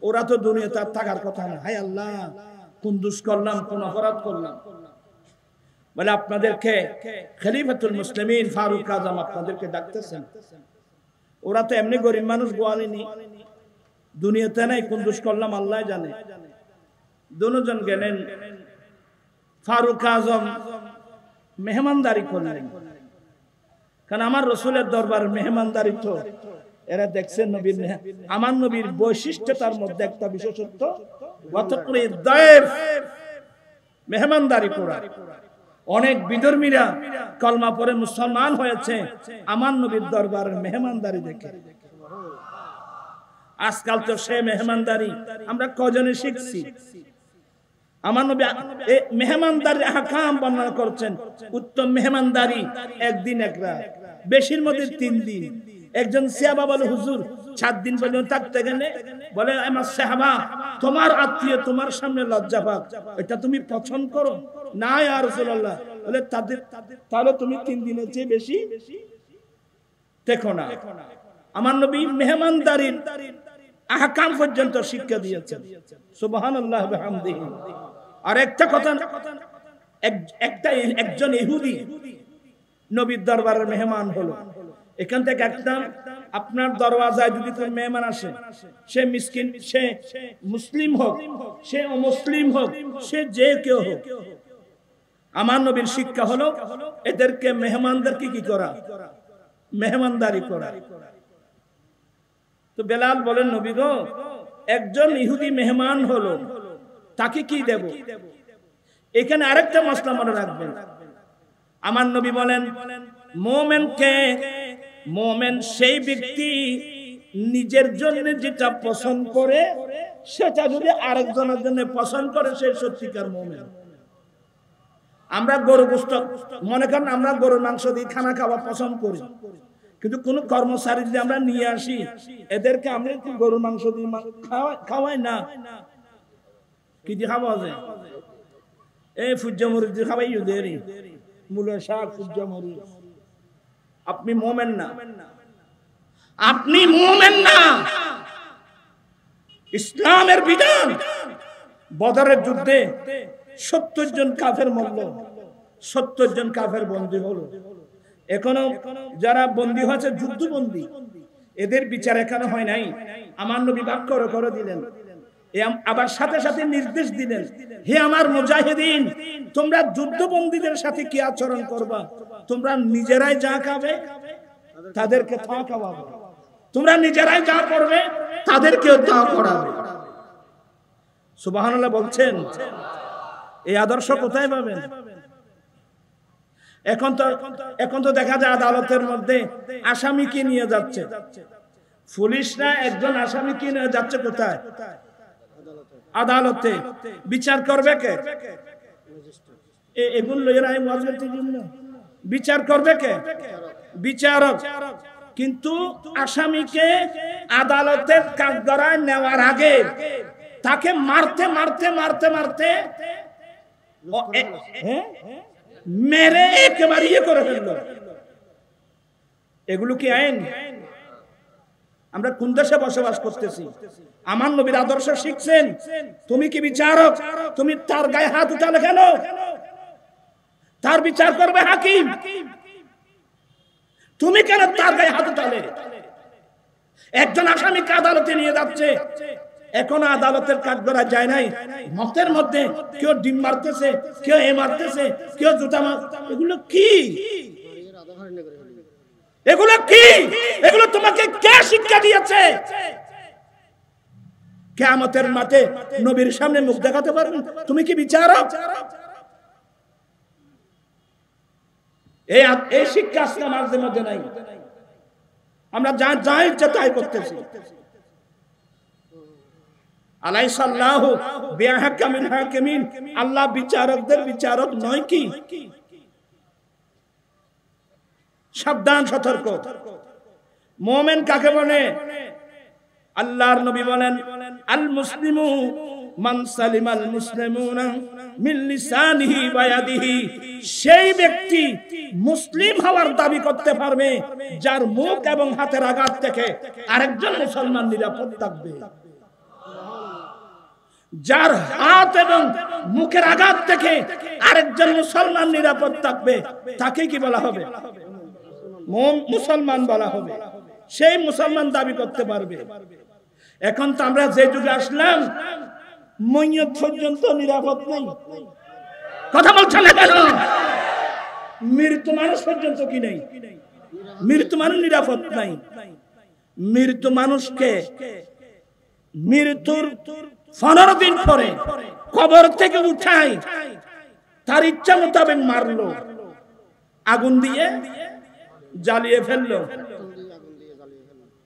S1: ওরা তো দুনিয়াতে আর থাকার কথা না। হায় আল্লাহ, কোন দুষ করলাম, কোন অপরাধ করলাম। বলে, আপনাদেরকে খলিফাতুল মুসলিমিন ফারুক আজম আপনাদেরকে ডাকতেছেন। ওরা তো এমনি গরিব মানুষ, গোয়ালিনি, দুনিয়াতে নাই, কোন দুষ করলাম আল্লাহ জানে। দুজন গেলেন। ফারুক আজম মেহমানদারি করলেন, কারণ আমার রসুলের দরবার মেহমানদারি তো এরা দেখছেন নবীর, আমার নবীর বৈশিষ্ট্যতার মধ্যে একটা বিশেষত্ব, মেহমানদারি করা। অনেক বিধর্মীরা কলমা পরে মুসলমান হয়েছে আমার নবীর দরবারের মেহমানদারি দেখে। আজকাল তো সে মেহমানদারি আমরা কজনে শিখছি। আমার নবী মেহমানদারি আহকাম বর্ণনা করছেন। উত্তম মেহমানদারি একদিন এক রাত, বেশির মধ্যে 3 দিন। একজন সাহাবা বলে, হুজুর 7 দিন পর্যন্ত থাকতে গেলে বলে, আমার সাহাবা, তোমার আত্মীয় তোমার সামনে লজ্জা পাক, এটা তুমি পছন্দ করো না ইয়া রাসূলুল্লাহ? বলে, তাহলে তুমি 3 দিনের চেয়ে বেশি দেখো না। আমার নবী মেহমানদারির আহকাম পর্যন্ত শিক্ষা দিয়েছেন। সুবহানাল্লাহ ওয়া বিহামদিহি। আর একটা কথা, একজন ইহুদি নবীর দরবারের মেহমান হলো। এখান থেকে একটা আপনার দরওয়াজায় যদি কোন মেহমান আসে, সে মিসকিন, সে মুসলিম হোক, সে অমুসলিম হোক, সে যে কেউ হোক, আমার নবীর শিক্ষা হলো এদেরকে মেহমানদেরকে কি করা, মেহমানদারি করা। তো বেলাল বলেন, নবী গো, একজন ইহুদি মেহমান হলো, তাকে কি দেব? এখানে আরেকটা মসলা মনে রাখবেন। আমার নবী বলেন, মোমেন সেই ব্যক্তি নিজের জন্য যেটা পছন্দ করে সেটা যদি আরেকজনের জন্য পছন্দ করে, সে সত্যিকার মোমেন। আমরা গরু গোশত, মনে করেন আমরা গরুর মাংস দিয়ে খানা খাওয়া পছন্দ করি, কিন্তু কোন কর্মচারী যদি আমরা নিয়ে আসি, এদেরকে আমরা একটু গরুর মাংস দিয়ে খাওয়াই না, কি দিয়ে খাওয়া যায়? এই সূর্যমুড়ি দিয়ে খাওয়াই, ওদেরই মূলের শাক, সূর্যমুড়ি। আপনি মোমেন না, আপনি মোমেন না। ইসলামের বিধান, বদরের যুদ্ধে 70 জন কাফের মরল, 70 জন কাফের বন্দী হলো। এখনো যারা বন্দী হয়েছে, যুদ্ধবন্দী, এদের বিচার এখনো হয় নাই। আমার নবী ভাগ করে দিলেন। আবার সাথে সাথে নির্দেশ দিলেন, হে আমার মুজাহিদিন, তোমরা যুদ্ধবন্দীদের সাথে কি আচরণ করবা? তোমরা নিজেরাই যা খাবে তাদেরকে তা খাওয়াবে, তোমরা নিজেরাই যা করবে তাদেরকেও তা করাবে। সুবহানাল্লাহ বলছেন। এই আদর্শ কোথায় পাবেন? এখন তো দেখা যায় আদালতের মধ্যে আসামিকে নিয়ে যাচ্ছে, পুলিশরা একজন আসামিকে নিয়ে যাচ্ছে কোথায়? আদালতে বিচার করবে কে? এগুলো বিচার করবে কে? বিচারক। কিন্তু আসামিকে আদালতের কাঠগড়ায় নেওয়ার আগে তাকে মারতে মারতে মারতে মারতে মেরে একেবারে ইয়ে করে ফেললো। এগুলো কি আইন? আমরা কোন দেশে বসবাস করতেছি? আমার নবীর আদর্শ শিখছেন। তুমি কি বিচারক? তুমি তার গায়ে হাত উঠালে কেন? তার বিচার করবে হাকিম, তুমি কেন তার গায়ে হাত উঠালে? একজন আসামিকে আদালতে নিয়ে যাচ্ছে, এখনো আদালতের কাঠগড়া যায় নাই, মতের মধ্যে কেউ ডিম মারতেছে, কেউ মারতেছে, কেউ জুতা মার। এগুলো কি? এগুলো কি? এগুলো তোমাকে কে শিক্ষা দিয়েছে? কিয়ামতের মাঠে নবীর সামনে মুখ দেখাতে পারবেন? তুমি কি বিচারক? এই শিক্ষা আমাদের মধ্যে নাই। আমরা যা ইচ্ছা তাই করতেছি। আলাইসাল্লাহু বিআহকামিল হাকিমিন, আল্লাহ বিচারকদের বিচারক নয় কি? সাবধান, সতর্ক। মুমিন কাকে বলে? আল্লাহর নবী বলেন, আল মুসলিমু মান সালিমাল মুসলিমুনা মিন লিসানিহি ওয়া ইয়াদিহি। সেই ব্যক্তি মুসলিম হওয়ার দাবি করতে পারবে যার মুখ এবং হাতের আঘাত থেকে আরেকজন মুসলমান নিরাপদ থাকবে। যার হাত এবং মুখের আঘাত থেকে আরেকজন মুসলমান নিরাপদ থাকবে, তাকে কি বলা হবে? মুসলমান বলা হবে। সেই মুসলমান দাবি করতে পারবে। এখন তো আমরা যে যুগে আসলাম, মইয়ত পর্যন্ত নিরাপদ নেই। কথা বলছেন না কেন? মৃত্যু মানুষ পর্যন্ত কি নেই? মৃত্যু মানুষ নিরাপদ নাই। মৃত্যু মানুষকে মৃত্যুর 15 দিন পরে কবর থেকে উঠাই তার ইচ্ছা মোতাবেক মারলো, আগুন দিয়ে জ্বালিয়ে ফেললো।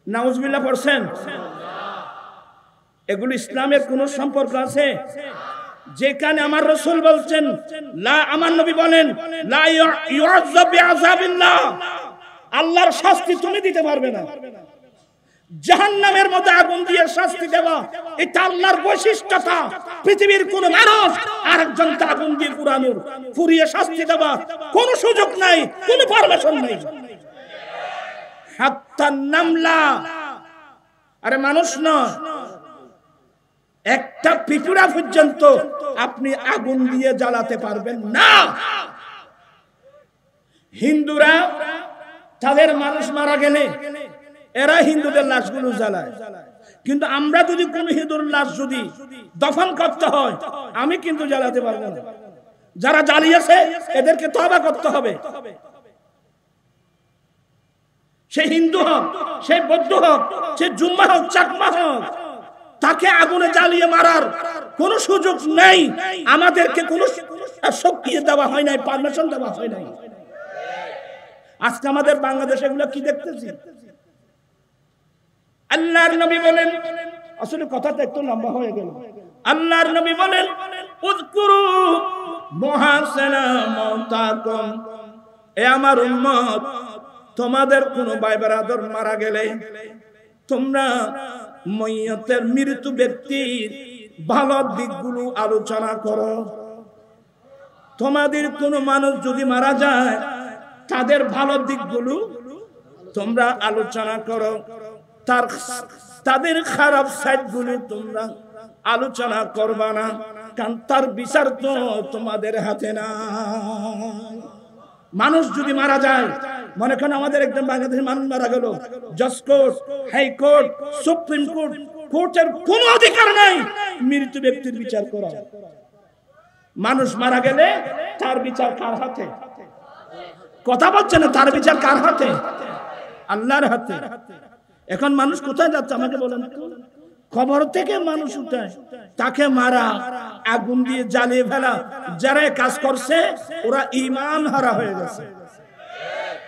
S1: নাউজুবিল্লাহ পড়ছেন? এগুলো ইসলামের কোন সম্পর্ক আছে? যেখানে আমার রাসূল বলছেন, আমার নবী বলেন, লা ইউআযাব বিআযাবিল্লাহ, আল্লাহর শাস্তি তুমি দিতে পারবে না। জাহান্নামের মধ্যে আগুন দিয়ে শাস্তি দেওয়া, এটা আল্লাহর বৈশিষ্ট্যতা। পৃথিবীর কোন মানুষ আরেকজনকে আগুন দিয়ে পুড়িয়ে শাস্তি দেওয়া কোন সুযোগ নাই, কোন পারমিশন নাই। হাত্তা নামলা, আরে মানুষ না, একটা পিঁপড়া পর্যন্ত আপনি আগুন দিয়ে জ্বালাতে পারবেন না। হিন্দুরা তাদের মানুষ মারা গেলে এরা হিন্দুদের লাশগুলো জ্বালায়, কিন্তু আমরা যদি কোন হিন্দুর লাশ যদি দফন করতে হয়, আমি কিন্তু জ্বালাতে পারবো না। যারা জ্বালিয়েছে এদেরকে তওবা করতে হবে। সে হিন্দু হোক, সে বৌদ্ধ হোক, সে জুম্মা হোক, চাকমা হোক, তাকে আগুনে জ্বালিয়ে মারার কোন সুযোগ নেই। আমাদেরকে কোন শক্তি দেওয়া হয় নাই, পারমিশন দেওয়া হয় নাই। আজকে আমাদের বাংলাদেশে এগুলো কি দেখতেছি? আল্লাহর নবী বলেন, আসলে কথাটা একটু লম্বা হয়ে গেল। আল্লাহর নবী বলেন, উযকুরু মুহাসানা মাউতাকুম, এ আমার উম্মত, তোমাদের কোন ভাই ব্রাদার মারা গেলে তোমরা মইয়তের মৃত্যু ব্যক্তির ভালো দিকগুলো আলোচনা করো। তোমাদের কোন মানুষ যদি মারা যায়, তাদের ভালো দিকগুলো তোমরা আলোচনা করো, তাদের খারাপ সাইডগুলো তোমরা আলোচনা করবা না, কারণ তার বিচার তো তোমাদের হাতে না। মানুষ যদি মারা যায়, মনে করেন আমাদের একজন বাংলাদেশের মানুষ মারা গেল, জজ কোর্ট, হাইকোর্ট, সুপ্রিম কোর্ট, কোর্টের কোনো অধিকার নাই মৃত ব্যক্তির বিচার করা। মানুষ মারা গেলে তার বিচার কার হাতে? কথা বলছে না, তার বিচার কার হাতে? আল্লাহর হাতে। এখন মানুষ কোথায় যাচ্ছে আমাকে বলেন? কবর থেকে মানুষ উঠায়, তাকে মারা, আগুন দিয়ে জ্বালিয়ে ফেলা। যারা কাজ করছে ওরা ঈমান হারা হয়ে গেছে,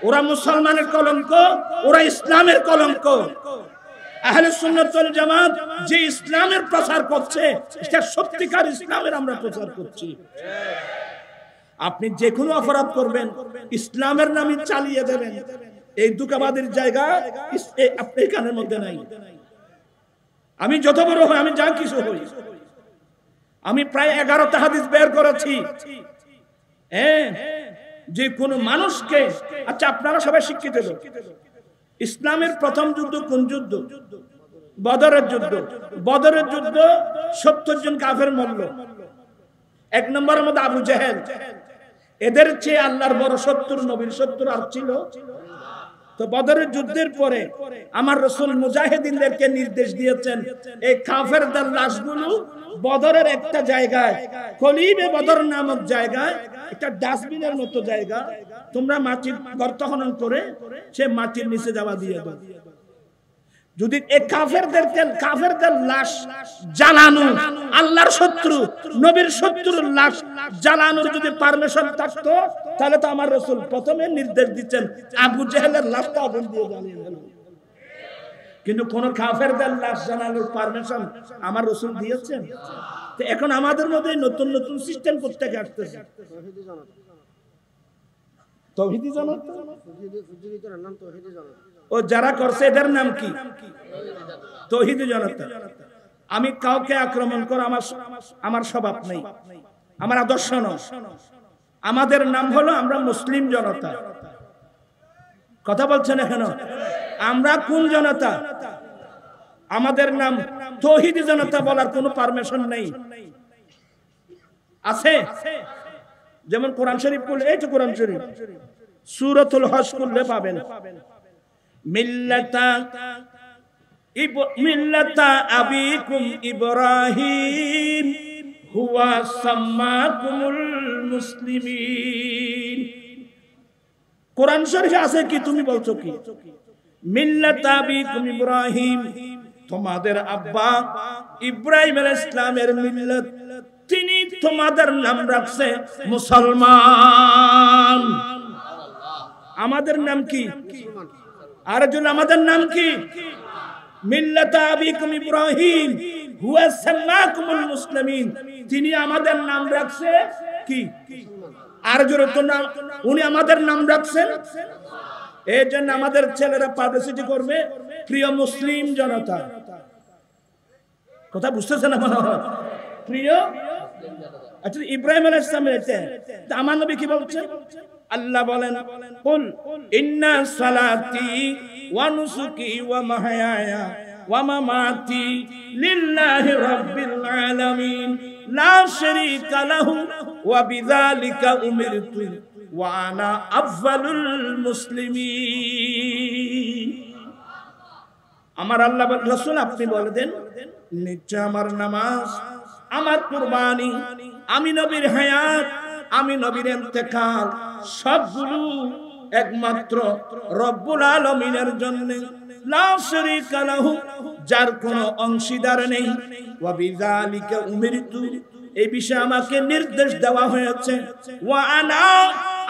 S1: ওরা মুসলমানের কলঙ্ক, ওরা ইসলামের কলঙ্ক। আহলে সুন্নাত ওয়াল জামাত যে ইসলামের প্রচার করছে এটা সত্যিকার ইসলামের আমরা প্রচার করছি। আপনি যে কোনো অপরাধ করবেন ইসলামের নামে চালিয়ে দেবেন, এই দুঃখবাদের জায়গা আপনি কানের মধ্যে নাই। আমি যত বড় হই, আমি যা কিছু হই, আমি প্রায় 11টা হাদিস বের করেছি। যে কোন মানুষকে, আচ্ছা আপনারা সবাই শিক্ষিত লোক, ইসলামের প্রথম যুদ্ধ কোন যুদ্ধ? বদরের যুদ্ধ। বদরের যুদ্ধ 70 জন কাফের মরল। 1 নম্বরের মধ্যে আবু জেহেল। এদের চেয়ে আল্লাহর বড় শত্রু, নবীর শত্রু আর ছিল? তো বদরের যুদ্ধের পরে আমার রাসূল মুজাহিদিনদেরকে নির্দেশ দিয়েছেন, এই কাফেরদের লাশগুলো বদরের একটা জায়গায়, খলিবে বদর নামক জায়গায়, একটা ডাস্টবিনের মতো জায়গা, তোমরা মাটির গর্ত খনন করে সে মাটির নিচে যাওয়া দিয়ে দাও। যদি এই কাফেরদের লাশ জ্বালানো, আল্লাহর শত্রু নবীর শত্রুর লাশ জ্বালানোর যদি পারমিশন থাকতো, তাহলে তো আমার রাসূল প্রথমে নির্দেশ দিচ্ছেন আবু জেহেলের লাশটা আগুন দিয়ে জ্বালিয়ে দেন। কিন্তু কোন কাফেরদের লাশ জ্বালানোর পারমিশন আমার রাসূল দিয়েছেন? তো এখন আমাদের মধ্যে নতুন নতুন সিস্টেম করতে আসতেছে। তাওহীদি জনতা, ও যারা করছে এদের নাম কি? তাওহীদি জনতা। আমি কাউকে আক্রমণ করা আমার স্বভাব নেই, আমার আদর্শ নয়। আমাদের নাম হলো আমরা মুসলিম জনতা। কথা বলছেন এখানে? আমরা কোন জনতা? আমাদের নাম তাওহীদি জনতা বলার কোনো পারমিশন নেই। আছে? যেমন কোরআন শরীফ পড়লে, এই তো কোরআন শরীফ সূরাতুল হজ করলে পাবেন, মিল্লাতা আবিকুম ইব্রাহিম হুয়া সাম্মাকুমুল মুসলিমিন। কোরআন শরীফে আছে কি? তুমি বলছো কি? মিল্লাতা আবিকুম ইব্রাহিম, তোমাদের আব্বা ইব্রাহিম আলাইহিস সালামের মিল্লাত, তিনি তোমাদের নাম রাখছে মুসলমান। আমাদের নাম কি? আর জন আমাদের নাম কি? মিল্লাতা আবিকুম ইব্রাহিম হুয়া সাম্মাকুমুল মুসলিমিন, তিনি আমাদের নাম রাখছে কি? আর জোরে তো নাম, উনি আমাদের নাম রাখছেন। এই জন্য আমাদের ছেলেরা পাবলিসিটি করবে প্রিয় মুসলিম জনতা। কথা বুঝতেছেন না মনে হয়? প্রিয়, আচ্ছা ইব্রাহিম আলাইহিস সালামের এটা, আমার নবী কি বলছেন? আল্লাহ বলেন, কুল ইন্না সালাতি ওয়া নুসুকি ওয়া মাহইয়ায়া ওয়া মামাতি লিল্লাহি রাব্বিল আলামিন লা শারীকা লাহু ওয়া বিযালিকা উমিরতু ওয়া আনা আফযালুল মুসলিমিন। আমার আল্লাহ রাসূল আপনি বলে দেন, নিশ্চয় আমার নামাজ, আমার কুরবানি, আমি নবীর হায়াত, আমি নবীর ইন্তেকাল, সবগুলো একমাত্র রব্বুল আলামিনের জন্য, লা শারীকা লাহু, যার কোনো অংশীদার নেই, ওয়া বিযালিকা উমিরতু, এই বিষয়ে আমাকে নির্দেশ দেওয়া হয়েছে, ওয়া আনা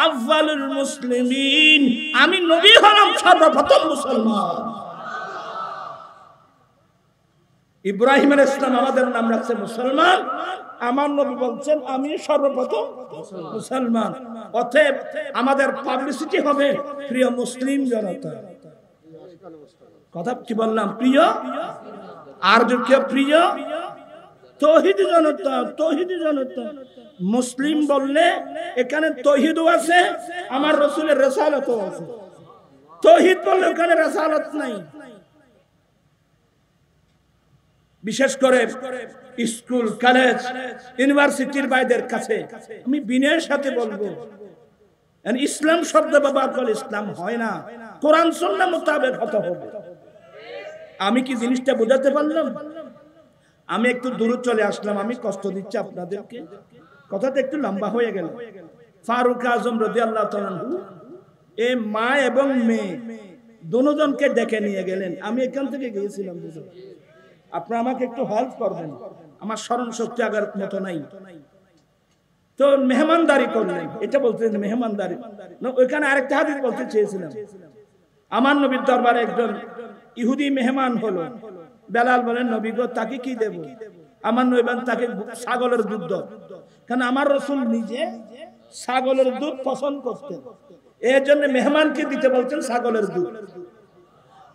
S1: আফযালুল মুসলিমিন, আমি নবী হলাম সর্বপ্রথম মুসলমান। ইব্রাহিম আলাইহিস সালাম আমাদের নাম রাখছে মুসলমান, আমার নবী বলছেন আমি সর্বপ্রথম মুসলমান। অতএব আমাদের পাবলিসিটি হবে প্রিয় মুসলিম জনতা। কথা কি বললাম? প্রিয়, আর যে প্রিয় তাওহীদি জনতা। তাওহীদি জনতা মুসলিম বললে এখানে তাওহীদও আছে, আমার রাসূলের রিসালাতও আছে। তাওহীদ বললে ওখানে রিসালাত নাই। বিশেষ করে স্কুল, কলেজ, ইউনিভার্সিটির ভাইদের কাছে আমি বিনয়ের সাথে বলবো, ইসলাম শব্দ ব্যবহার করলে ইসলাম হয় না, কোরআন সুন্নাহ মোতাবেক হতে হবে। আমি কি জিনিসটা বোঝাতে পারলাম? আমি একটু দূরে চলে আসলাম, আমি কষ্ট দিচ্ছি আপনাদেরকে, কথাটা একটু লম্বা হয়ে গেল। ফারুক আজম রাদিয়াল্লাহু তাআলা আনহু এই মা এবং মেয়ে দুজনকে ডেকে নিয়ে গেলেন। আমি এখান থেকে গিয়েছিলাম, আপনারা আমাকে একটু হেল্প করবেন, আমার স্মরণ শক্তি আগের মতো নাই। তো মেহমানদারি করলেন, এটা বলতে মেহমানদারি, ওইখানে আরেকটা হাদিস বলতে চেয়েছিলাম। আমার নবীর দরবারে একজন ইহুদি মেহমান হলো। বেলাল বলেন নবী গো তাকে কি দেব? আমার নবী তাকে ছাগলের দুধ দাও, কারণ আমার রাসূল নিজে ছাগলের দুধ পছন্দ করতেন, এর জন্য মেহমানকে দিতে বলছেন ছাগলের দুধ।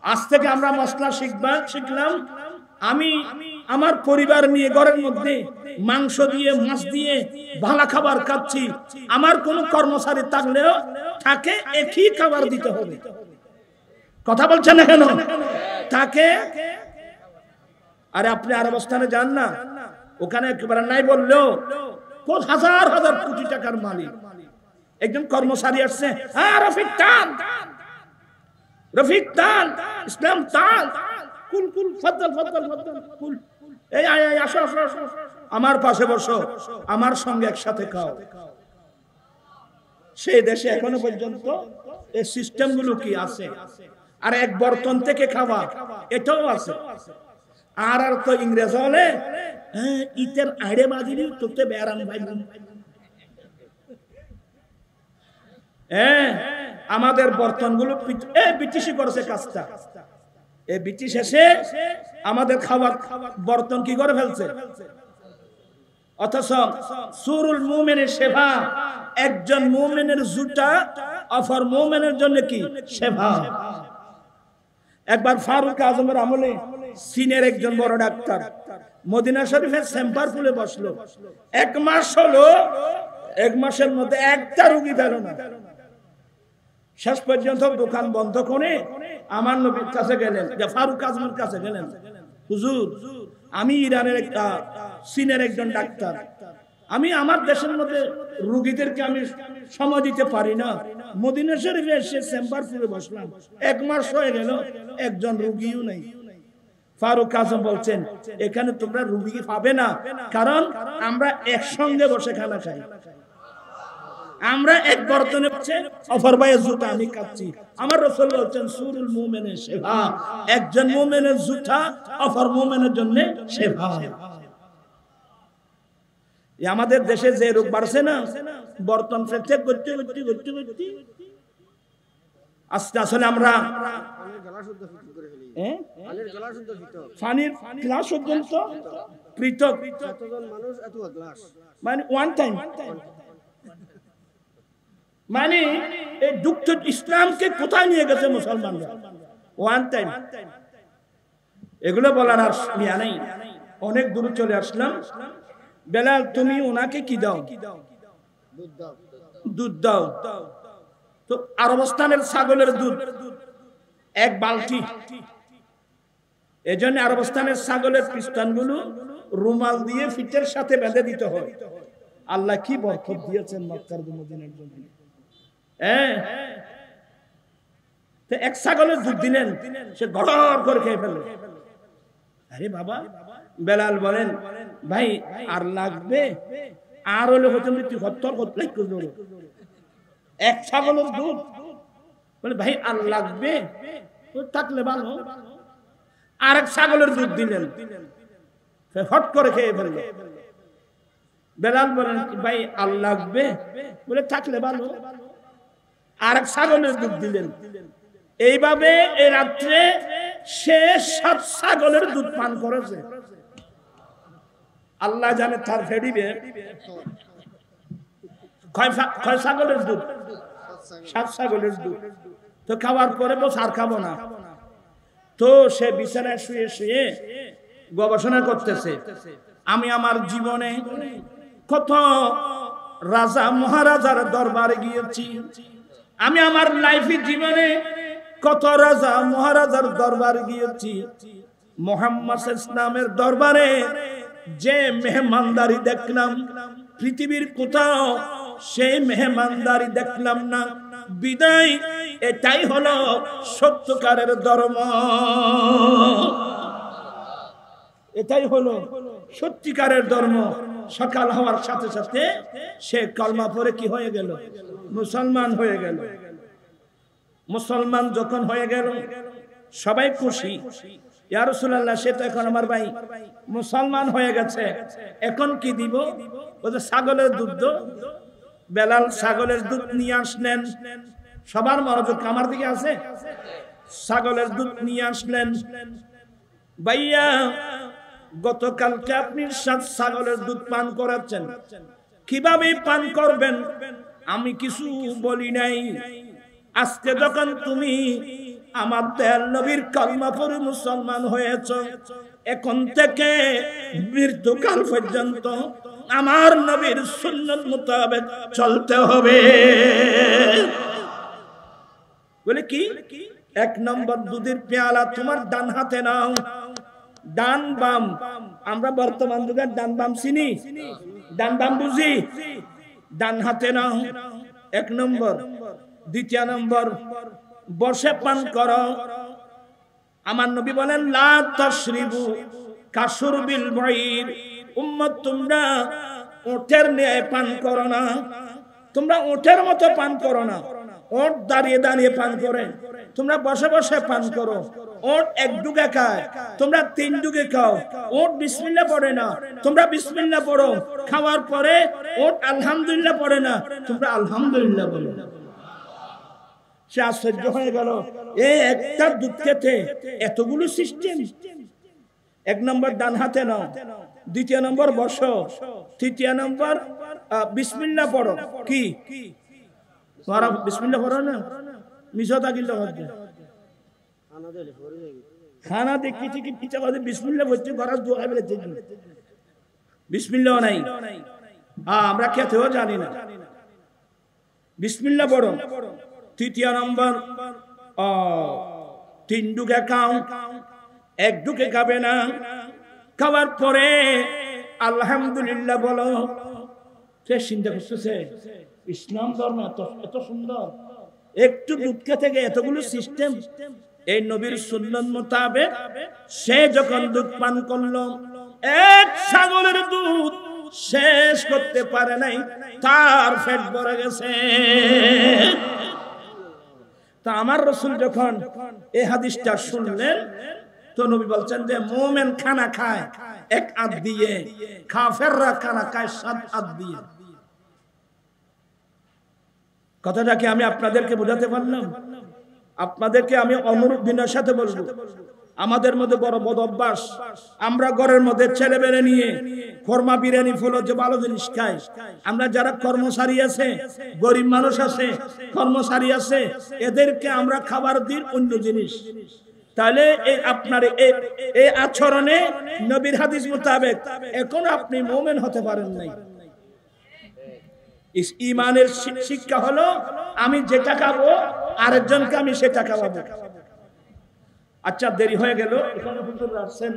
S1: আজ থেকে আমরা মশলা শিখলাম, আমি আমার পরিবার নিয়ে ঘরের মধ্যে মাংস দিয়ে মাছ দিয়ে ভালো খাবার খাচ্ছি, আমার কোন কর্মচারী থাকলেও তাকে একই খাবার দিতে হবে। কথা বলছেন না কেন? তাকে আরে আপনি আরব স্থানে যান না, ওখানে একেবারে নাই বললেও হাজার হাজার কোটি টাকার মালিক একজন কর্মচারী আসছে, হ্যাঁ রফিক টান, রফিক টান, ইসলাম টান, কুল কুল ফদল ফদল ফদল কুল, এই আয় আয় আসো আসো আসো, আমার পাশে বসো, আমার সঙ্গে একসাথে খাও। সেই দেশে এখনো পর্যন্ত এই সিস্টেম গুলো কি আছে। আর এক বর্তন থেকে খাওয়া এটাও আছে। আর আর তো ইংরেজ হলে ইতের আড়ে বাজিনি তোতে বেড়ান ভাই, আমাদের বর্তন গুলো ব্রিটিশই করেছে কাজটা। এই ব্রিটিশ এসে আমাদের খাবার বর্তন কি করে ফেলছে। অথচ সুরুল মুমিনের সেবা, একজন মুমিনের জুতা অপর মুমিনের জন্য কি সেবা। একবার ফারুক আজমের আমলে চীনের একজন বড় ডাক্তার মদিনা শরীফের চেম্বার খুলে বসলো। 1 মাস হলো, 1 মাসের মধ্যে একটা রোগী পেল না। শেষ পর্যন্ত দোকান বন্ধ করে আমার নবীর কাছে গেলেন, ফারুক আজমের কাছে গেলেন, হুজুর আমি ইরানের একটা চীনের একজন ডাক্তার, আমি আমার দেশের মধ্যে রোগীদেরকে আমি সময় দিতে পারি না, মদিনা শরীফে এসে চেম্বার খুলে বসলাম, 1 মাস হয়ে গেল একজন রোগীও নেই। ফারুক আজম বলছেন এখানে তোমরা রোগী পাবে না, কারণ আমরা একসঙ্গে বসে খানা খাই, আমরা এক বর্তনে অপর ভাইয়ের জুতা আমি খাচ্ছি। আমার রাসূল বলছেন সুরুল মুমিনের সেবা, একজন মুমিনের জুতা অপর মুমিনের জন্য সেবা। আমাদের দেশে যে রোগ বাড়ছে না, বর্তন ফেলতে করতে করতে করতে করতে আস্তে আসলে আমরা পানির গ্লাস পর্যন্ত পৃথক, মানে ওয়ান টাইম, মানে এই দুঃখ ইসলামকে কোথায় নিয়ে গেছে মুসলমানরা, ওয়ান টাইম। এগুলো বলার আর মিয়া নেই, অনেক দূর চলে আসলাম। বেলাল তুমি ওনাকে কি দাও? দুধ দাও। তো আরবস্থানের ছাগলের দুধ 1 বালতি। এজন্য আরবস্থানের ছাগলের পিস্তানগুলো রুমাল দিয়ে ফিটের সাথে বেঁধে দিতে হয়। আল্লাহ কি বরকত দিয়েছেন মক্কার মদিনার জন্য। তো 1 ছাগলের দুধ দিলেন, সে গড়গড় করে খেয়ে ফেলল। আরে বাবা, বেলাল বলেন ভাই আর লাগবে? আর হলে হতে মৃত্যু হত্তর করতে 1 ছাগলের দুধ, বলে ভাই আর লাগবে? থাকলে ভালো। আর 1 ছাগলের দুধ দিলেন, হট করে খেয়ে ফেলল। বেলাল বলেন ভাই আর লাগবে? বলে থাকলে ভালো। আর 1 ছাগলের দুধ দিলেন। এইভাবে এই রাত্রে সে 7 ছাগলের দুধ পান করেছে। আল্লাহ জানে তার ফেডিবে কয় ছাগলের দুধ? 7 ছাগলের দুধ। তো খাওয়ার পরে বস আর খাবো না। তো সে বিছানায় শুয়ে শুয়ে গবেষণা করতেছে, আমি আমার জীবনে কত রাজা মহারাজার দরবারে গিয়েছি, আমি আমার লাইফে জীবনে কত রাজা মহারাজার দরবারে গিয়েছি, মুহাম্মদ ইসলামের দরবারে যে মেহমানদারি দেখলাম পৃথিবীর কোথাও সেই মেহমানদারি দেখলাম না। বিদায় এটাই হলো সত্যকারের ধর্ম, এটাই হলো সত্যিকারের ধর্ম। সকাল হওয়ার সাথে সাথে সে কলমা পড়ে কি হয়ে গেল? মুসলমান হয়ে গেল। মুসলমান যখন হয়ে গেল সবাই খুশি, ইয়া রাসূলুল্লাহ সে তো এখন আমার ভাই মুসলমান হয়ে গেছে, এখন কি দিব? বলে ছাগলের দুধ। বেলাল ছাগলের দুধ নিয়ে আসলেন। সবার মনোযোগ আমার দিকে আছে। ছাগলের দুধ নিয়ে আসলেন। ভাইয়া গতকালকে আপনি ছাগলের দুধ পান করাচ্ছেন, কিভাবে পান করবেন আমি কিছু বলি নাই। আজকে যখন তুমি আমার দয়াল নবীর কলমা পড়ে মুসলমান হয়েছ, এখন থেকে মৃত্যুকাল পর্যন্ত আমার নবীর সুন্নাত মোতাবেক চলতে হবে। বলে কি? 1 নম্বর দুধের পেয়ালা তোমার ডান হাতে নাও। ডান বাম, আমরা বর্তমান যুগের ডান বাম চিনি, ডান বাম বুঝি। ডান হাতে নাও 1 নম্বর। দ্বিতীয় নম্বর, বসে পান করো। আমার নবী বলেন লা তাশরিবু কাশুরবিল বাইর। উম্মত তোমরা ওঠের ন্যায় পান করো না, তোমরা ওঠের মতো পান করো না। ওট দাঁড়িয়ে দাঁড়িয়ে পান করে, তোমরা বসে বসে পান করো। ওট 1 ডুগে খায়, তোমরা 3 ডুগে খাও। ওট বিসমিল্লাহ পড়ে না, তোমরা বিসমিল্লাহ পড়ো। খাওয়ার পরে ওট আলহামদুলিল্লাহ পড়ে না, তোমরা আলহামদুলিল্লাহ বলো। সে আশ্চর্য হয়ে গেল, এই একটা দুধ খেতে এতগুলো সিস্টেম। 1 নম্বর ডান হাতে নাও, দ্বিতীয় নম্বর বসো, তৃতীয় নম্বর বিসমিল্লাহ পড়ো। কি বিসমিল্লাহ পড়ো না? মিশতা কিলো খানা দেখি কি পিছা বাদে বিসমিল্লাহ বলতে ঘরের দোয়া বেড়েছে, বিসমিল্লাহ নাই। আমরা খেতেও জানি না। বিসমিল্লাহ পড়ো। তৃতীয় নম্বর 3 ডুকে খাও, 1 ডুকে খাবে না। খাওয়ার পরে আলহামদুলিল্লাহ বলো। সে চিন্তা করতেছে ইসলাম ধর্ম এত সুন্দর, একটু দুধ থেকে এতগুলো সিস্টেম। এই নবীর সুন্নাত মোতাবেক সে যখন দুধ পান করলো, 1 ছাগলের দুধ শেষ করতে পারে নাই, তার পেট ভরে গেছে। তা আমার রাসূল যখন এই হাদিসটা শুনলেন, তো নবী বলছেন যে মুমিন খানা খায় 1 হাত দিয়ে, কাফেররা খানা খায় 7 হাত দিয়ে। কথাটা কি আমি আপনাদেরকে বোঝাতে পারলাম? আপনাদেরকে আমি অনুরূপ বিনয়ের সাথে বলবো, আমাদের মধ্যে বড় বদ অভ্যাস, আমরা ঘরের মধ্যে ছেলে বেড়ে নিয়ে খরমা বিরিয়ানি ফুলো যে ভালো জিনিস খাই। আমরা যারা কর্মচারী আছে, গরিব মানুষ আছে, কর্মচারী আছে, এদেরকে আমরা খাবার দিই অন্য জিনিস। তাহলে এই আপনার এই আচরণে নবীর হাদিস মোতাবেক এখন আপনি মুমিন হতে পারেন নাই। ইমানের শিক্ষা হলো আমি যেটা খাবো আরেকজনকে আমি সেটা খাওয়াবো। আচ্ছা দেরি হয়ে গেল, এখানে হুজুর আসছেন,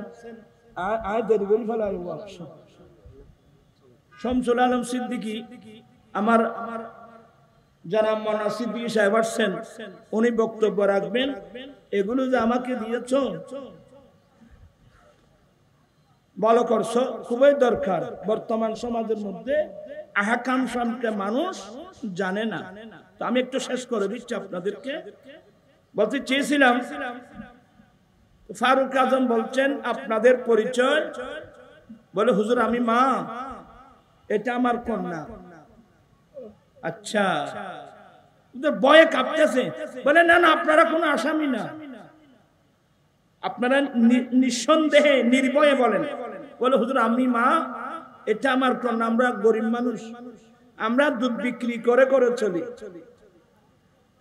S1: আয় দেরি করে ফেলাই। শামসুল আলম সিদ্দিকী, আমার যারা মাওলানা সিদ্দিকী সাহেব আসছেন, উনি বক্তব্য রাখবেন। এগুলো যে আমাকে দিয়েছ ভালো করছো, খুবই দরকার। বর্তমান সমাজের মধ্যে আহকাম সম্পর্কে মানুষ জানে না। তো আমি একটু শেষ করে দিচ্ছি আপনাদেরকে। বলতে চেয়েছিলাম, ফারুক আজম বলছেন আপনাদের পরিচয়। বলে হুজুর আমি মা, এটা আমার কন্যা। আচ্ছা, ভয়ে কাঁপতেছে। বলে না না, আপনারা কোনো আসামি না, আপনারা নিঃসন্দেহে নির্ভয়ে বলেন। বলে হুজুর আমি মা, এটা আমার কন্যা, আমরা গরিব মানুষ, আমরা দুধ বিক্রি করে করে চলি।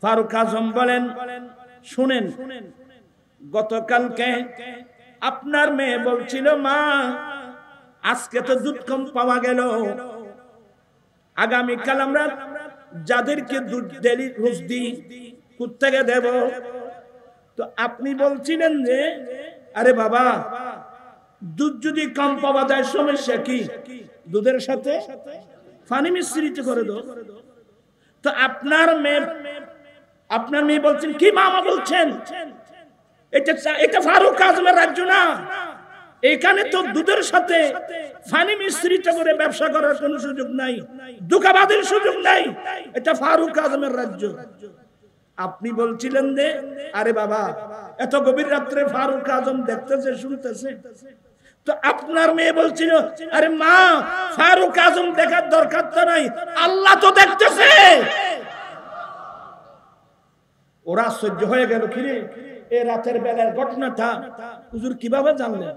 S1: ফারুক আজম বলেন শুনেন, গতকালকে আপনার মেয়ে বলছিল মা আজকে তো দুধ কম পাওয়া গেল, আগামীকাল আমরা যাদেরকে দুধ ডেলি রোজ দিই কোত্থেকে দেব? তো আপনি বলছিলেন যে আরে বাবা দুধ যদি কম পাওয়া যায় সমস্যা কি, দুধের সাথে পানি মিশ্রিত করে দাও। তো আপনার মেয়ে বলছেন কি মামা বলছেন, এটা ফারুক আজমের রাজ্য না, এখানে তো দুধের সাথে পানি মিশ্রিত করে ব্যবসা করার কোনো সুযোগ নাই, ধোঁকাবাজির সুযোগ নাই, এটা ফারুক আজমের রাজ্য। আপনি বলছিলেন যে আরে বাবা এত গভীর রাত্রে ফারুক আজম দেখতেছে শুনতেছে। তো আপনার মেয়ে বলছিল আরে মা ফারুক আজম দেখার দরকার তো নাই, আল্লাহ তো দেখতেছে। ওরা আশ্চর্য হয়ে গেল, কিরে এই রাতের বেলার ঘটনাটা হুজুর কিভাবে জানলেন?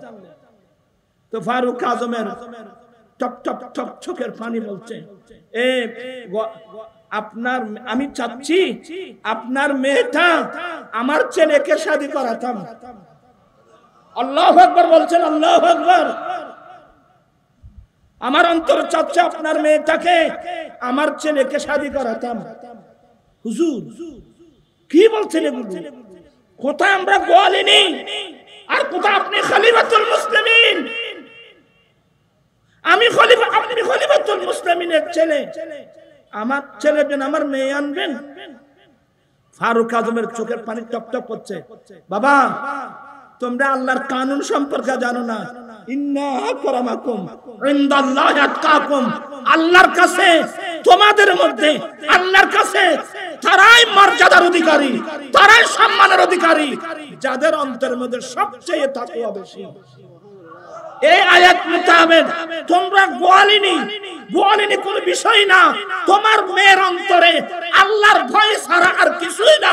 S1: তো ফারুক আজমের টপ টপ টপ চোখের পানি বলছে, আপনার, আমি চাচ্ছি আপনার মেয়েটা আমার ছেলেকে শাদী করাতাম। আল্লাহু আকবার বলছেন, আল্লাহু আকবার। আমার অন্তর চাচ্ছে আপনার মেয়েটাকে আমার ছেলেকে শাদী করাতাম। হুজুর কি বলছেন এগুলো? কোথায় আমরা গোয়ালে নেই, আর কোথায় আপনি খলিফাতুল মুসলিমিন? আমি খলিফা, আপনি খলিফাতুল মুসলিমিনের ছেলে, আমার ছেলের জন্য আমার মেয়ে আনবেন? ফারুক আজমের চোখের পানি টপ টপ হচ্ছে। বাবা, তোমরা আল্লাহর কানুন সম্পর্কে জানো না। ইন্না আকরামাকুম ইনদাল্লাহি আতকাকুম। আল্লাহর কাছে তোমাদের মধ্যে, আল্লাহর কাছে তারাই মর্যাদার অধিকারী, তারাই সম্মানের অধিকারী যাদের অন্তরের মধ্যে সবচেয়ে তাকওয়া বেশি। এই আয়াত মোতাবেক তোমরা গোয়ালিনী কোনো বিষয় না। তোমার মেয়ের অন্তরে আল্লাহর ভয় ছাড়া আর কিছুই না।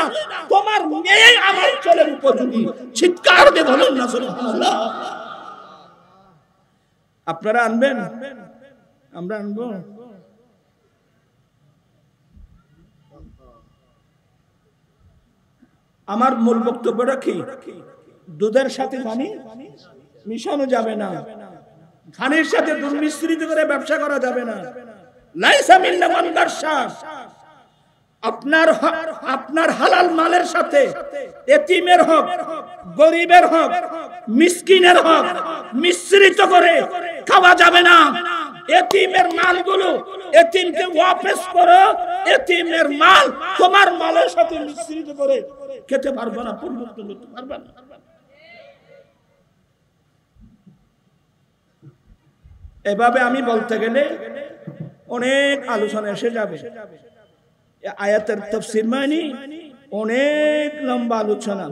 S1: তোমার মেয়ে আমার ছেলের উপযোগী। চিৎকার দিয়ে বলুন না সুবহানাল্লাহ। আপনারা আনবেন, আমরা আনবো। আমার মূল বক্তব্যটা কি? দুধের সাথে পানি মিশানো যাবে না, ধানের সাথে দুধ মিশ্রিত করে ব্যবসা করা যাবে না। লাইসা মিন্না মান গারশা। আপনার হালাল মালের সাথে এতিমের হক, গরিবের হক, মিসকিনের হক মিশ্রিত করে খাওয়া যাবে না। এতিমের মালগুলো এতিমকে ওয়াপস করো। এতিমের মাল তোমার মালের সাথে মিশ্রিত করে খেতে পারবে না, পরিবর্তন করতে পারবে না। এভাবে আমি বলতে গেলে অনেক আলোচনা এসে যাবে। আয়াতের তাফসীর মানে অনেক লম্বা আলোচনা।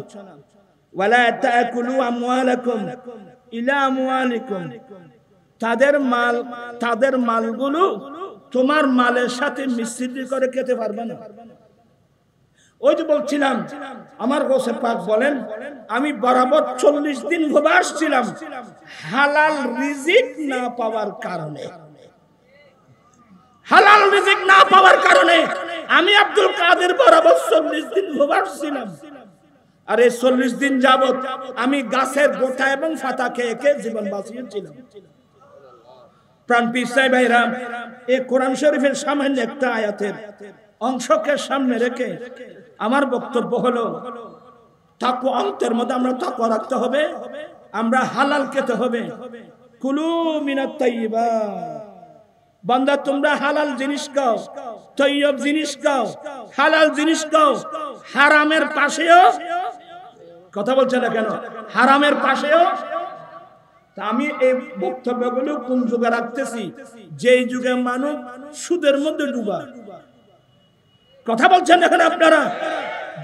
S1: ওয়ালা তাকুলু আমওয়ালাকুম ইলা আমওয়ালিকুম। তাদের মালগুলো তোমার মালের সাথে মিশ্রিত করে খেতে পারবে না। ওই যে বলছিলাম, আমার গোসে পাক বলেন, আমি বরাবর 40 দিন উপবাস ছিলাম হালাল রিজিক না পাওয়ার কারণে। হালাল রিজিক না পাওয়ার কারণে আমি আব্দুল কাদের বরাবর 40 দিন উপবাস ছিলাম। আর এই 40 দিন যাবত আমি গাছের গোটা এবং পাতা খেয়ে খেয়ে জীবন বাঁচিয়েছিলাম। প্রাণ পিসাই ভাইরা, এই কোরআন শরীফের সামান্য একটা আয়াতের অংশকে সামনে রেখে আমার বক্তব্য হলো, তাকওয়া অন্তরের মধ্যে আমরা তাকওয়া রাখতে হবে। আমরা হালাল খেতে হবে। কুলু মিনাত তাইয়্যিবাত। বান্দা, তোমরা হালাল জিনিস খাও, তৈয়ব জিনিস খাও, হালাল জিনিস খাও। হারামের পাশেও কথা বলছে না কেন? হারামের পাশেও। আমি এই বক্তব্যগুলো কোন যুগে রাখতেছি? যেই যুগে মানুষ সুদের মধ্যে ডুবা। কথা বলছেন এখন আপনারা?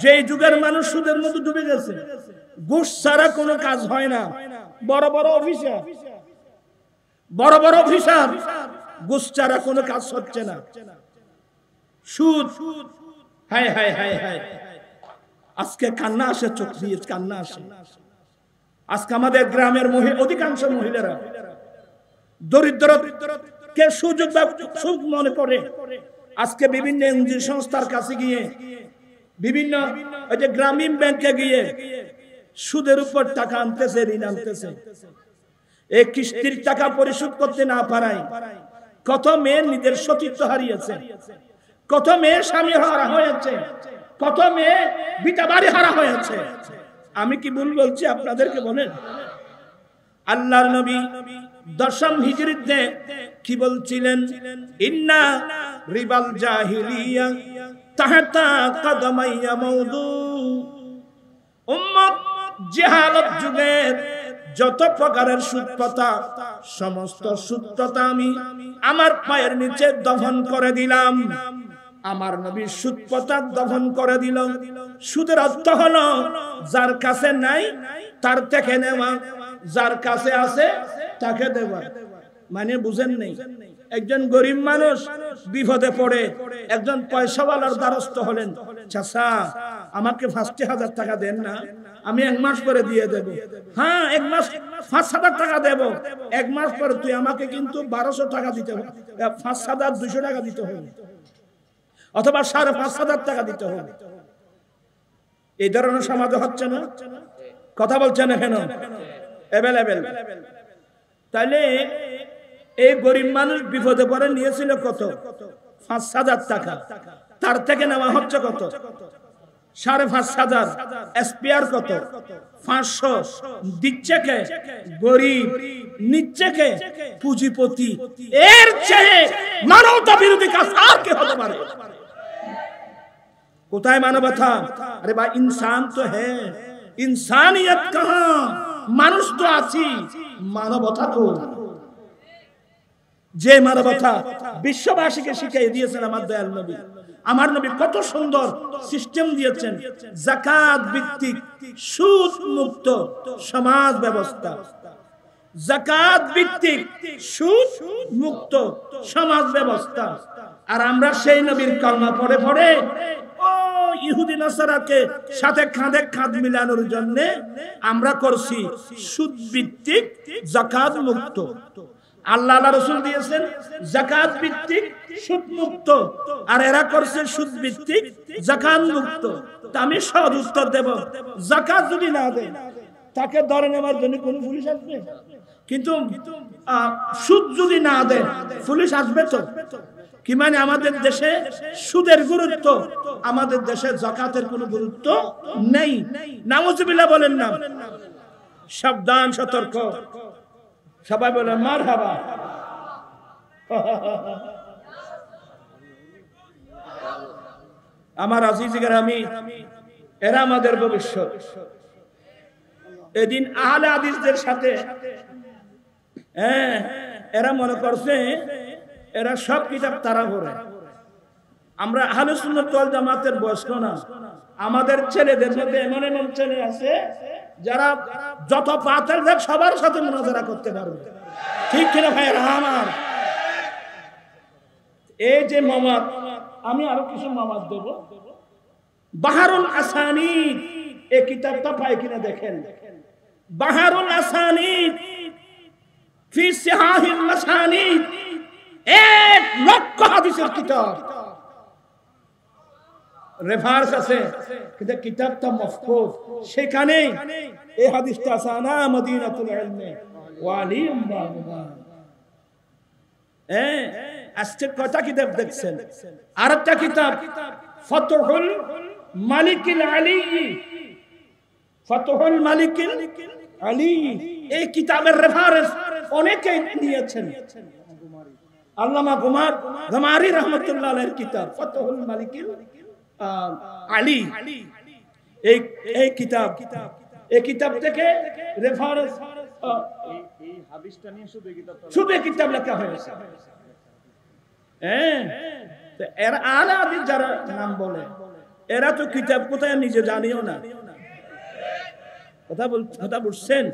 S1: যেই যুগের মানুষ সুদের মধ্যে ডুবে গেছে, ঘুষ ছাড়া কোনো কাজ হয় না। বড় বড় অফিসার ঘুষ ছাড়া কোনো কাজ হচ্ছে না। সুদ, হায় হায় হায় হায়। আজকে কান্না আসে, চোখ দিয়ে কান্না আসে। আজকে আমাদের গ্রামের অধিকাংশ মহিলারা দরিদ্রকে সুযোগ বা সুখ মনে করে আজকে বিভিন্ন এনজিও সংস্থার কাছে গিয়ে, বিভিন্ন ওই যে গ্রামীণ ব্যাংকে গিয়ে সুদের উপর টাকা আনতেছে, ঋণ আনতেছে। এই কিস্তির টাকা পরিশোধ করতে না পারায় কত মেয়ে নিজের সতীত্ব হারিয়েছে, কত মেয়ে স্বামী হারা হয়েছে, কত মেয়ে বিটা বাড়ি হারা হয়েছে। আমি কি ভুল বলছি আপনাদেরকে বলেন? আল্লাহর নবী 10ম হিজরিতে কি বলছিলেন? ইন্না রিবাল জাহিলিয়া তাহতা কদমাইয়া মাউদু। উম্মত, জাহালত যুগের যত প্রকারের সুদপ্রথা, সমস্ত সুদপ্রথা আমি আমার পায়ের নিচে দফন করে দিলাম। আমার নবী সুদপ্রথা দফন করে দিল। সুদের অর্থ হলো যার কাছে নাই তার থেকে নেওয়া, যার কাছে আছে তাকে দেওয়া। মানে বুঝেন নেই? একজন গরিব মানুষ বিপদে পড়ে একজন পয়সাওয়ালার দ্বারস্থ হলেন, চাচা আমাকে 50,000 টাকা দেন না। আমি 1 মাস পরে দিয়ে দেব। হ্যাঁ 1 মাস 5,000 টাকা দেব, 1 মাস পরে তুই আমাকে কিন্তু 1200 টাকা দিতে হবে, 5,200 টাকা দিতে হবে, অথবা 5,500 টাকা দিতে হবে। এই ধরনের সমাজ হচ্ছে না? কথা বলছেন না কেন? অ্যাভেলেবেল। তাইলে এই গরিব মানুষ বিপদে পড়ে নিয়েছিল কত? 5,000 টাকা। তার থেকে নেওয়া হচ্ছে কত? 5,500। স্পেয়ার কত? 500। দিচ্ছে কে? গরিব। নিচ্ছে কে? পুঁজিপতি। এর চেয়ে মানবতা বিরোধী কাজ আর কি হতে পারে? কোথায় মানবতা? আরে ভাই ইনসান তো হ্যাঁ, ইনসানিয়ত কাহা? মানুষ তো আছি, মানবতা তো। যে মানবতা বিশ্ববাসীকে শিখিয়ে দিয়েছেন আমার দয়াল নবী। আমার নবী কত সুন্দর সিস্টেম দিয়েছেন, যাকাত ভিত্তিক সুদ মুক্ত সমাজ ব্যবস্থা, যাকাত ভিত্তিক সুদ মুক্ত সমাজ ব্যবস্থা। আর আমরা সেই নবীর কালমা পড়ে পড়ে ও ইহুদি নাসারাকে সাথে কাঁধে কাঁধ মিলানোর জন্য আমরা করছি সুদ ভিত্তিক যাকাত মুক্ত। আল্লাহ রাসূল দিয়েছেন যাকাত ভিত্তিক সুদ মুক্ত, আর এরা করছে সুদ ভিত্তিক যাকাত মুক্ত। তা আমি সহজ উত্তর দেব, যাকাত যদি না দেয় তাকে ধরে নেওয়ার জন্য কোন পুলিশ আসবে? কিন্তু সুদ যদি না দেয় পুলিশ আসবে তো? কি মানে আমাদের দেশে সুদের গুরুত্ব, আমাদের দেশে যাকাতের কোনো গুরুত্ব নেই। নাউজুবিল্লাহ বলেন না? সাবধান, সতর্ক। সবাই বলে মারহাবা। আমার আজিজ গ্রামী, এরা আমাদের ভবিষ্যৎ। এদিন আহলে হাদিসদের সাথে এরা মনে করছে এরা সব কিতাব তারা পড়ে। আমরা আহলে সুন্নাত ওয়াল জামাতের বয়স্ক না, আমাদের ছেলেদের মধ্যে এমন এমন ছেলে আছে যারা যত পাতাল দেখ সবার সাথে মুনাজারা করতে পারবে। ঠিক কিনা ভাই? আমার এই যে মামাত, আমি আরো কিছু মামাত দেব। বাহারুল আসানিদ এই কিতাবটা পাই কিনা দেখেন। বাহারুল আসানিদ ফি সিহাহিল মাসানিদ, 1 লক্ষ হাদিসের কিতাব, রেফারেন্স আছে, কিন্তু কিতাবটা মাফকুজ। সেখানে এই হাদিসটা আছে, আনা মদিনাতুল ইলমি ওয়া আলিম বাবুবান। আজকে কয়টা কিতাব দেখছেন? আরেকটা কিতাব ফাতহুল মালিকিল আলী, ফাতহুল মালিকিল আলী। এই কিতাবের রেফারেন্স অনেকে নিয়েছেন। আল্লামা গুমারি রাহমাতুল্লাহ আলাইহির কিতাব ফাতহুল মালিকিল আলী। এই কিতাব, এই কিতাব থেকে রেফারেন্স, এই হাদিসটা নিয়ে শুধু এই কিতাব লেখা হয়েছে। এরা আলা হাদিস যারা নাম বলে, এরা তো কিতাব কোথায় নিজে জানিও না। কথা বলছেন?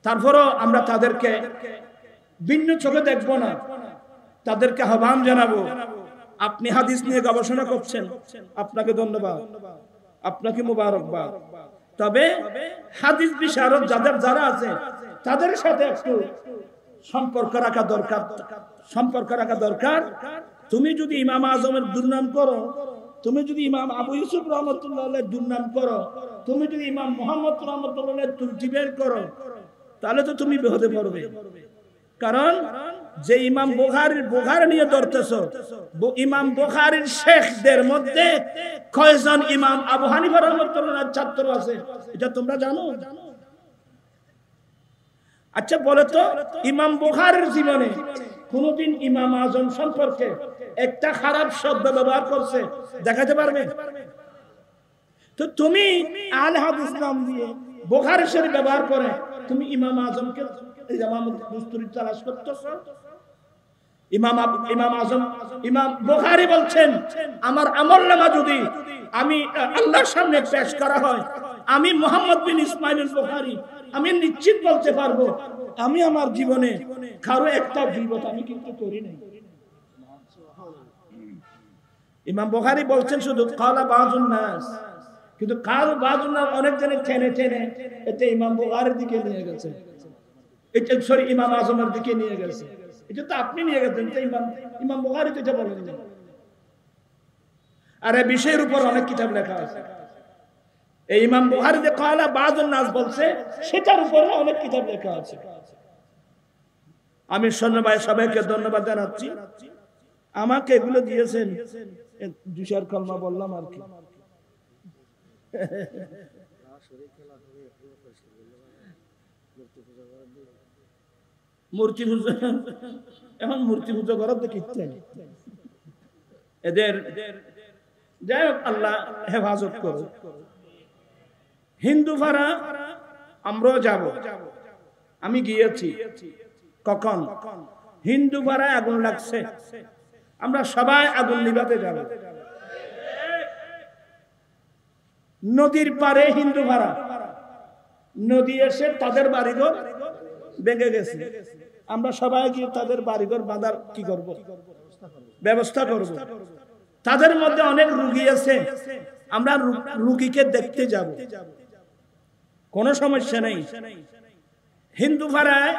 S1: তারপরও আমরা তাদেরকে ভিন্ন চোখে দেখবো না, তাদেরকে আহ্বান জানাবো। আপনি হাদিস নিয়ে গবেষণা করছেন, আপনাকে ধন্যবাদ, আপনাকে মুবারকবাদ। তবে হাদিস বিশারদ যারা আছে তাদের সাথে একটু সম্পর্ক রাখা দরকার। তুমি যদি ইমাম আজমের দুর্নাম করো, তুমি যদি ইমাম আবু ইউসুফ রহমতুল্লাহ আলাইহির দুর্নাম করো, তুমি যদি ইমাম মুহাম্মদ রহমতুল্লাহ আলাইহির ত্রুটি বের করো, তাহলে তো তুমি বিপদে পড়বে। কারণ যে ইমাম বুখারী নিয়ে ধরতেছো, ইমাম বুখারীর শেখদের মধ্যে কয়জন ইমাম আবু হানিফা রাহমাতুল্লাহর ছাত্র আছে এটা তোমরা জানো? আচ্ছা বলে তো, ইমাম বুখারীর জীবনে কোনদিন ইমাম আজম সম্পর্কে একটা খারাপ শব্দ ব্যবহার করছে দেখাতে পারবে? তো তুমি আল হাদিস নাম দিয়ে বুখারী শরীফ ব্যবহার করে তুমি ইমাম আজমকে তালাশ করতেছো। ইমাম আজম, ইমাম বুখারী বলছেন, আমার আমলনামা যদি আমি আল্লাহর সামনে পেশ করা হয়, আমি মুহাম্মদ বিন ইসমাইল বুখারী, আমি নিশ্চিত বলতে পারবো আমি আমার জীবনে কারো একটা গীবত আমি কিন্তু করি নাই। ইমাম বুখারী বলছেন শুধু কালা বাযুন নাস, কিন্তু কারো বাজনা অনেক জনে টেনে টেনে এটা ইমাম বুখারীর দিকে নিয়ে গেছে, এটা সরি ইমাম আজমের দিকে নিয়ে গেছে। এটা তো আপনি নিয়ে গেছেন, ইমাম বুখারী তো এটা বলেন না। আর এই বিষয়ের উপর অনেক কিতাব লেখা আছে। এই ইমাম বুখারী যে কালা বাযুন নাস বলছে, সেটার উপর অনেক কিতাব লেখা আছে। আমি সন্ন্যাবাই সবাইকে ধন্যবাদ জানাচ্ছি, আমাকে এগুলো দিয়েছেন। দুশার কলমা বললাম আর কি। মূর্তি পূজা, এখন মূর্তি পূজা করার তো কিচ্ছু এদের। যাই হোক, আল্লাহ হেফাজত করো। হিন্দু ভাড়া আমরাও যাব, আমি গিয়েছি। কখন? হিন্দু ভাড়ায় আগুন লাগছে, আমরা সবাই আগুন নিভাতে যাব। নদীর পারে হিন্দু ভাড়া, নদী এসে তাদের বাড়িঘর ভেঙে গেছে, আমরা সবাই গিয়ে তাদের বাড়িঘর বাঁধার কি করব? ব্যবস্থা করব। তাদের মধ্যে অনেক রোগী আছে, আমরা রোগীকে দেখতে যাব, কোনো সমস্যা নেই। হিন্দু ভাড়ায়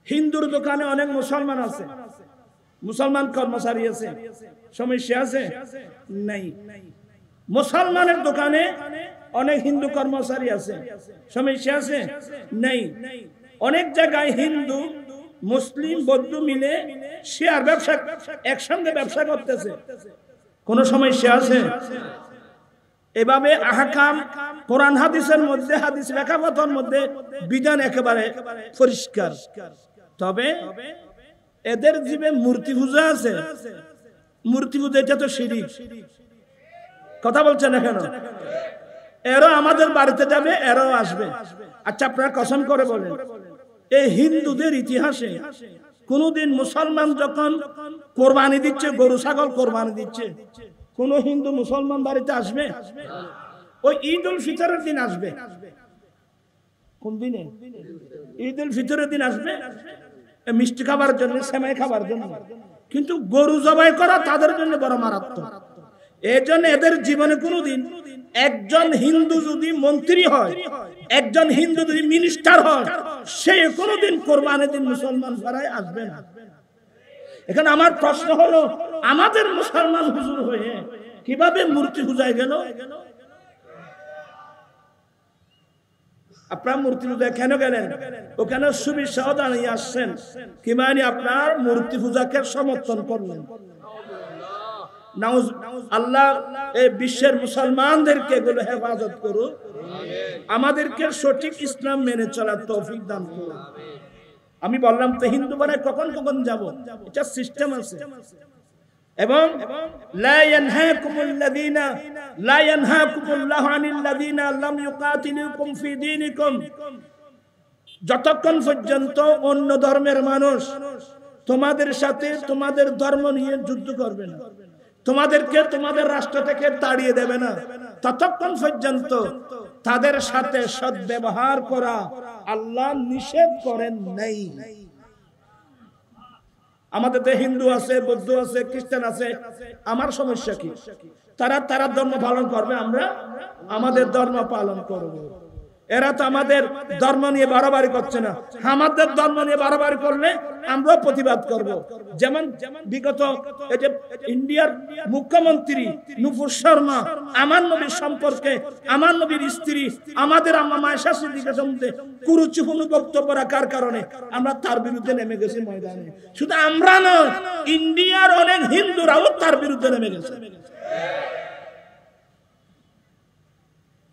S1: হিন্দুর দোকানে অনেক মুসলমান আছে, মুসলমান কর্মচারী আছে, সমস্যা আছে? নাই। মুসলমানের দোকানে অনেক হিন্দু কর্মচারী আছে, সমস্যা আছে? নেই। অনেক জায়গায় হিন্দু মুসলিম বৌদ্ধ মিলে শেয়ার ব্যবসা, একসঙ্গে ব্যবসা করতেছে, কোনো সমস্যা আছে? এভাবে আহকাম কোরআন হাদিসের মধ্যে, হাদিস লেখাপড়ার মধ্যে বিধান একেবারে পরিষ্কার। তবে এদের জীবে মূর্তি পূজা আছে, মূর্তি পূজা এটা তো শিরিক। কথা বলছেন না কেন? এরাও আমাদের বাড়িতে যাবে, এরাও আসবে। আচ্ছা, আপনারা কসম করে বলেন, এই হিন্দুদের ইতিহাসে কোনদিন মুসলমান যখন কোরবানি দিচ্ছে, গরু ছাগল কোরবানি দিচ্ছে, কোন হিন্দু মুসলমান বাড়িতে আসবে? ওই ঈদ উল ফিতরের দিন আসবে। কোন দিনে? ঈদ উল ফিতরের দিন আসবে, মিষ্টি খাবার জন্য, সেমাই খাবার জন্য। কিন্তু গরু জবাই করা তাদের জন্য বড় মারাত্মক। এই জন্য এদের জীবনে কোনোদিন একজন হিন্দু যদি মন্ত্রী হয়, একজন হিন্দু যদি মিনিস্টার হয়, সে কোনোদিন কোরবানির দিন মুসলমান পাড়ায় আসবে না। এখানে আমার প্রশ্ন হলো, আমাদের মুসলমান হুজুর হয়ে কিভাবে মূর্তি পূজায় গেল? আপনার মূর্তি পূজায় কেন গেলেন? ওখানে সুবিধা দাঁড়িয়ে আসছেন, কি মানে আপনার মূর্তি পূজাকে সমর্থন করলেন। আল্লাহ এই বিশ্বের মুসলমানদেরকে এগুলো হেফাজত করুন, আমাদেরকে সঠিক ইসলাম মেনে চলার তৌফিক দান করুন। আমি বললাম তো হিন্দু বানায় কখন কখন যাব, এটা সিস্টেম আছে। এবং লা ইয়ানহাকুমুল্লাহু আনিল লাযিনা লাম ইউকাতিলুকুম ফি দীনিকুম, যতক্ষণ পর্যন্ত অন্য ধর্মের মানুষ তোমাদের সাথে তোমাদের ধর্ম নিয়ে যুদ্ধ করবে না, তোমাদেরকে তোমাদের রাষ্ট্র থেকে তাড়িয়ে দেবে না, ততক্ষণ পর্যন্ত তাদের সাথে সদ্ব্যবহার করা আল্লাহ নিষেধ করেন নাই। আমাদের তো হিন্দু আছে, বৌদ্ধ আছে, খ্রিস্টান আছে, আমার সমস্যা কি? তারা ধর্ম পালন করবে, আমরা আমাদের ধর্ম পালন করব। এরা তো আমাদের ধর্ম নিয়ে বাড়াবাড়ি করছে না, আমাদের ধর্ম নিয়ে বাড়াবাড়ি করলে আমরাও প্রতিবাদ করব। যেমন বিগত এই যে ইন্ডিয়ার মুখ্যমন্ত্রী নুপুর শর্মা আমার নবীর সম্পর্কে, আমার নবীর স্ত্রী আমাদের আম্মা মায়েশা সিদ্দিকা সম্বন্ধে কুরুচিপূর্ণ বক্তব্য রাখার কারণে আমরা তার বিরুদ্ধে নেমে গেছি ময়দানে। শুধু আমরা নয়, ইন্ডিয়ার অনেক হিন্দুরাও তার বিরুদ্ধে নেমে গেছে।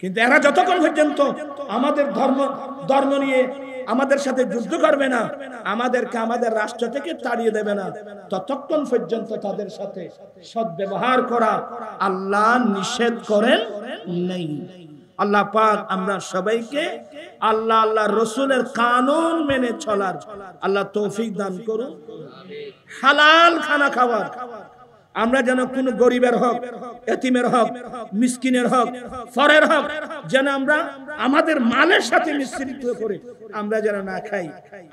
S1: কিন্তু এরা যতক্ষণ পর্যন্ত আমাদের ধর্ম নিয়ে আমাদের সাথে যুদ্ধ করবে না, আমাদেরকে আমাদের রাষ্ট্র থেকে তাড়িয়ে দেবে না, ততক্ষণ পর্যন্ত তাদের সাথে সদ্ব্যবহার করা আল্লাহ নিষেধ করেন নাই। আল্লাহ পাক আমরা সবাইকে আল্লাহ আল্লাহ রসুলের কানুন মেনে চলার আল্লাহ তৌফিক দান করুন। হালাল খানা খাওয়ার, আমরা যেন কোন গরিবের হক, এতিমের হক, মিসকিনের হক, ফরের হক যেন আমরা আমাদের মালের সাথে মিশ্রিত করে আমরা যেন না খাই।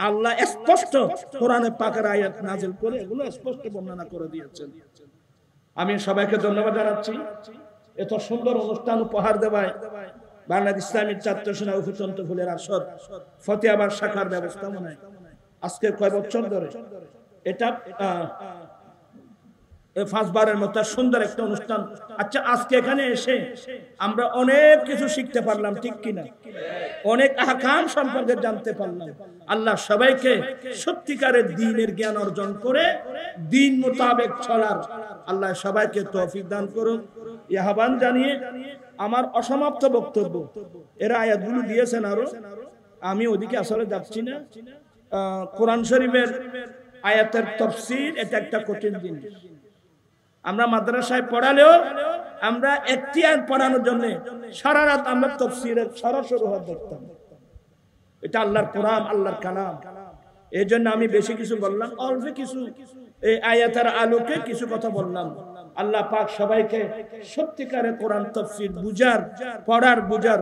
S1: আল্লাহ স্পষ্ট কোরআনে পাকের আয়াত নাযিল করে এগুলো স্পষ্ট বর্ণনা করে দিয়েছেন। আমি সবাইকে ধন্যবাদ জানাচ্ছি। এত সুন্দর অনুষ্ঠান উপহার দেওয়ায় বাংলাদেশ ইসলামী ছাত্র সেনা উপচন্ত ফুলের আসর ফতেহাবাদ শাখার ব্যবস্থাপনায় আজকে কয় বছর ধরে এটা 5 বারের মতো সুন্দর একটা অনুষ্ঠান। আচ্ছা, আজকে এখানে এসে আমরা অনেক কিছু শিখতে পারলাম, ঠিক কিনা? অনেক আহকাম সম্পর্কে জানতে পারলাম। আল্লাহ সবাইকে সত্যিকারের দ্বীনের জ্ঞান অর্জন করে দ্বীন মোতাবেক চলার আল্লাহ সবাইকে তৌফিক দান করুন। এই আহ্বান জানিয়ে আমার অসমাপ্ত বক্তব্য, এরা আয়াতগুলো দিয়েছেন আরো, আমি ওদিকে আসলে যাচ্ছি না। কোরআন শরীফের আয়াতের তাফসীর এটা একটা কঠিন জিনিস। আমরা মাদ্রাসায় পড়ালেও আমরা একটি আয়াত পড়ানোর জন্য সারা রাত আমরা তাফসীরের সরাসরি হওয়া দেখতাম। এটা আল্লাহর কোরআন, আল্লাহর কালাম। এই জন্য আমি বেশি কিছু বললাম, অল্প কিছু এই আয়াতের আলোকে কিছু কথা বললাম। আল্লাহ পাক সবাইকে সত্যিকারের কোরআন তাফসীর বুঝার, পড়ার, বুঝার,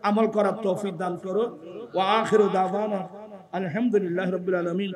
S1: আমল করার তৌফিক দান করুন। ওয়া আখিরু দাওয়ানা আলহামদুলিল্লাহি রাব্বিল আলামিন।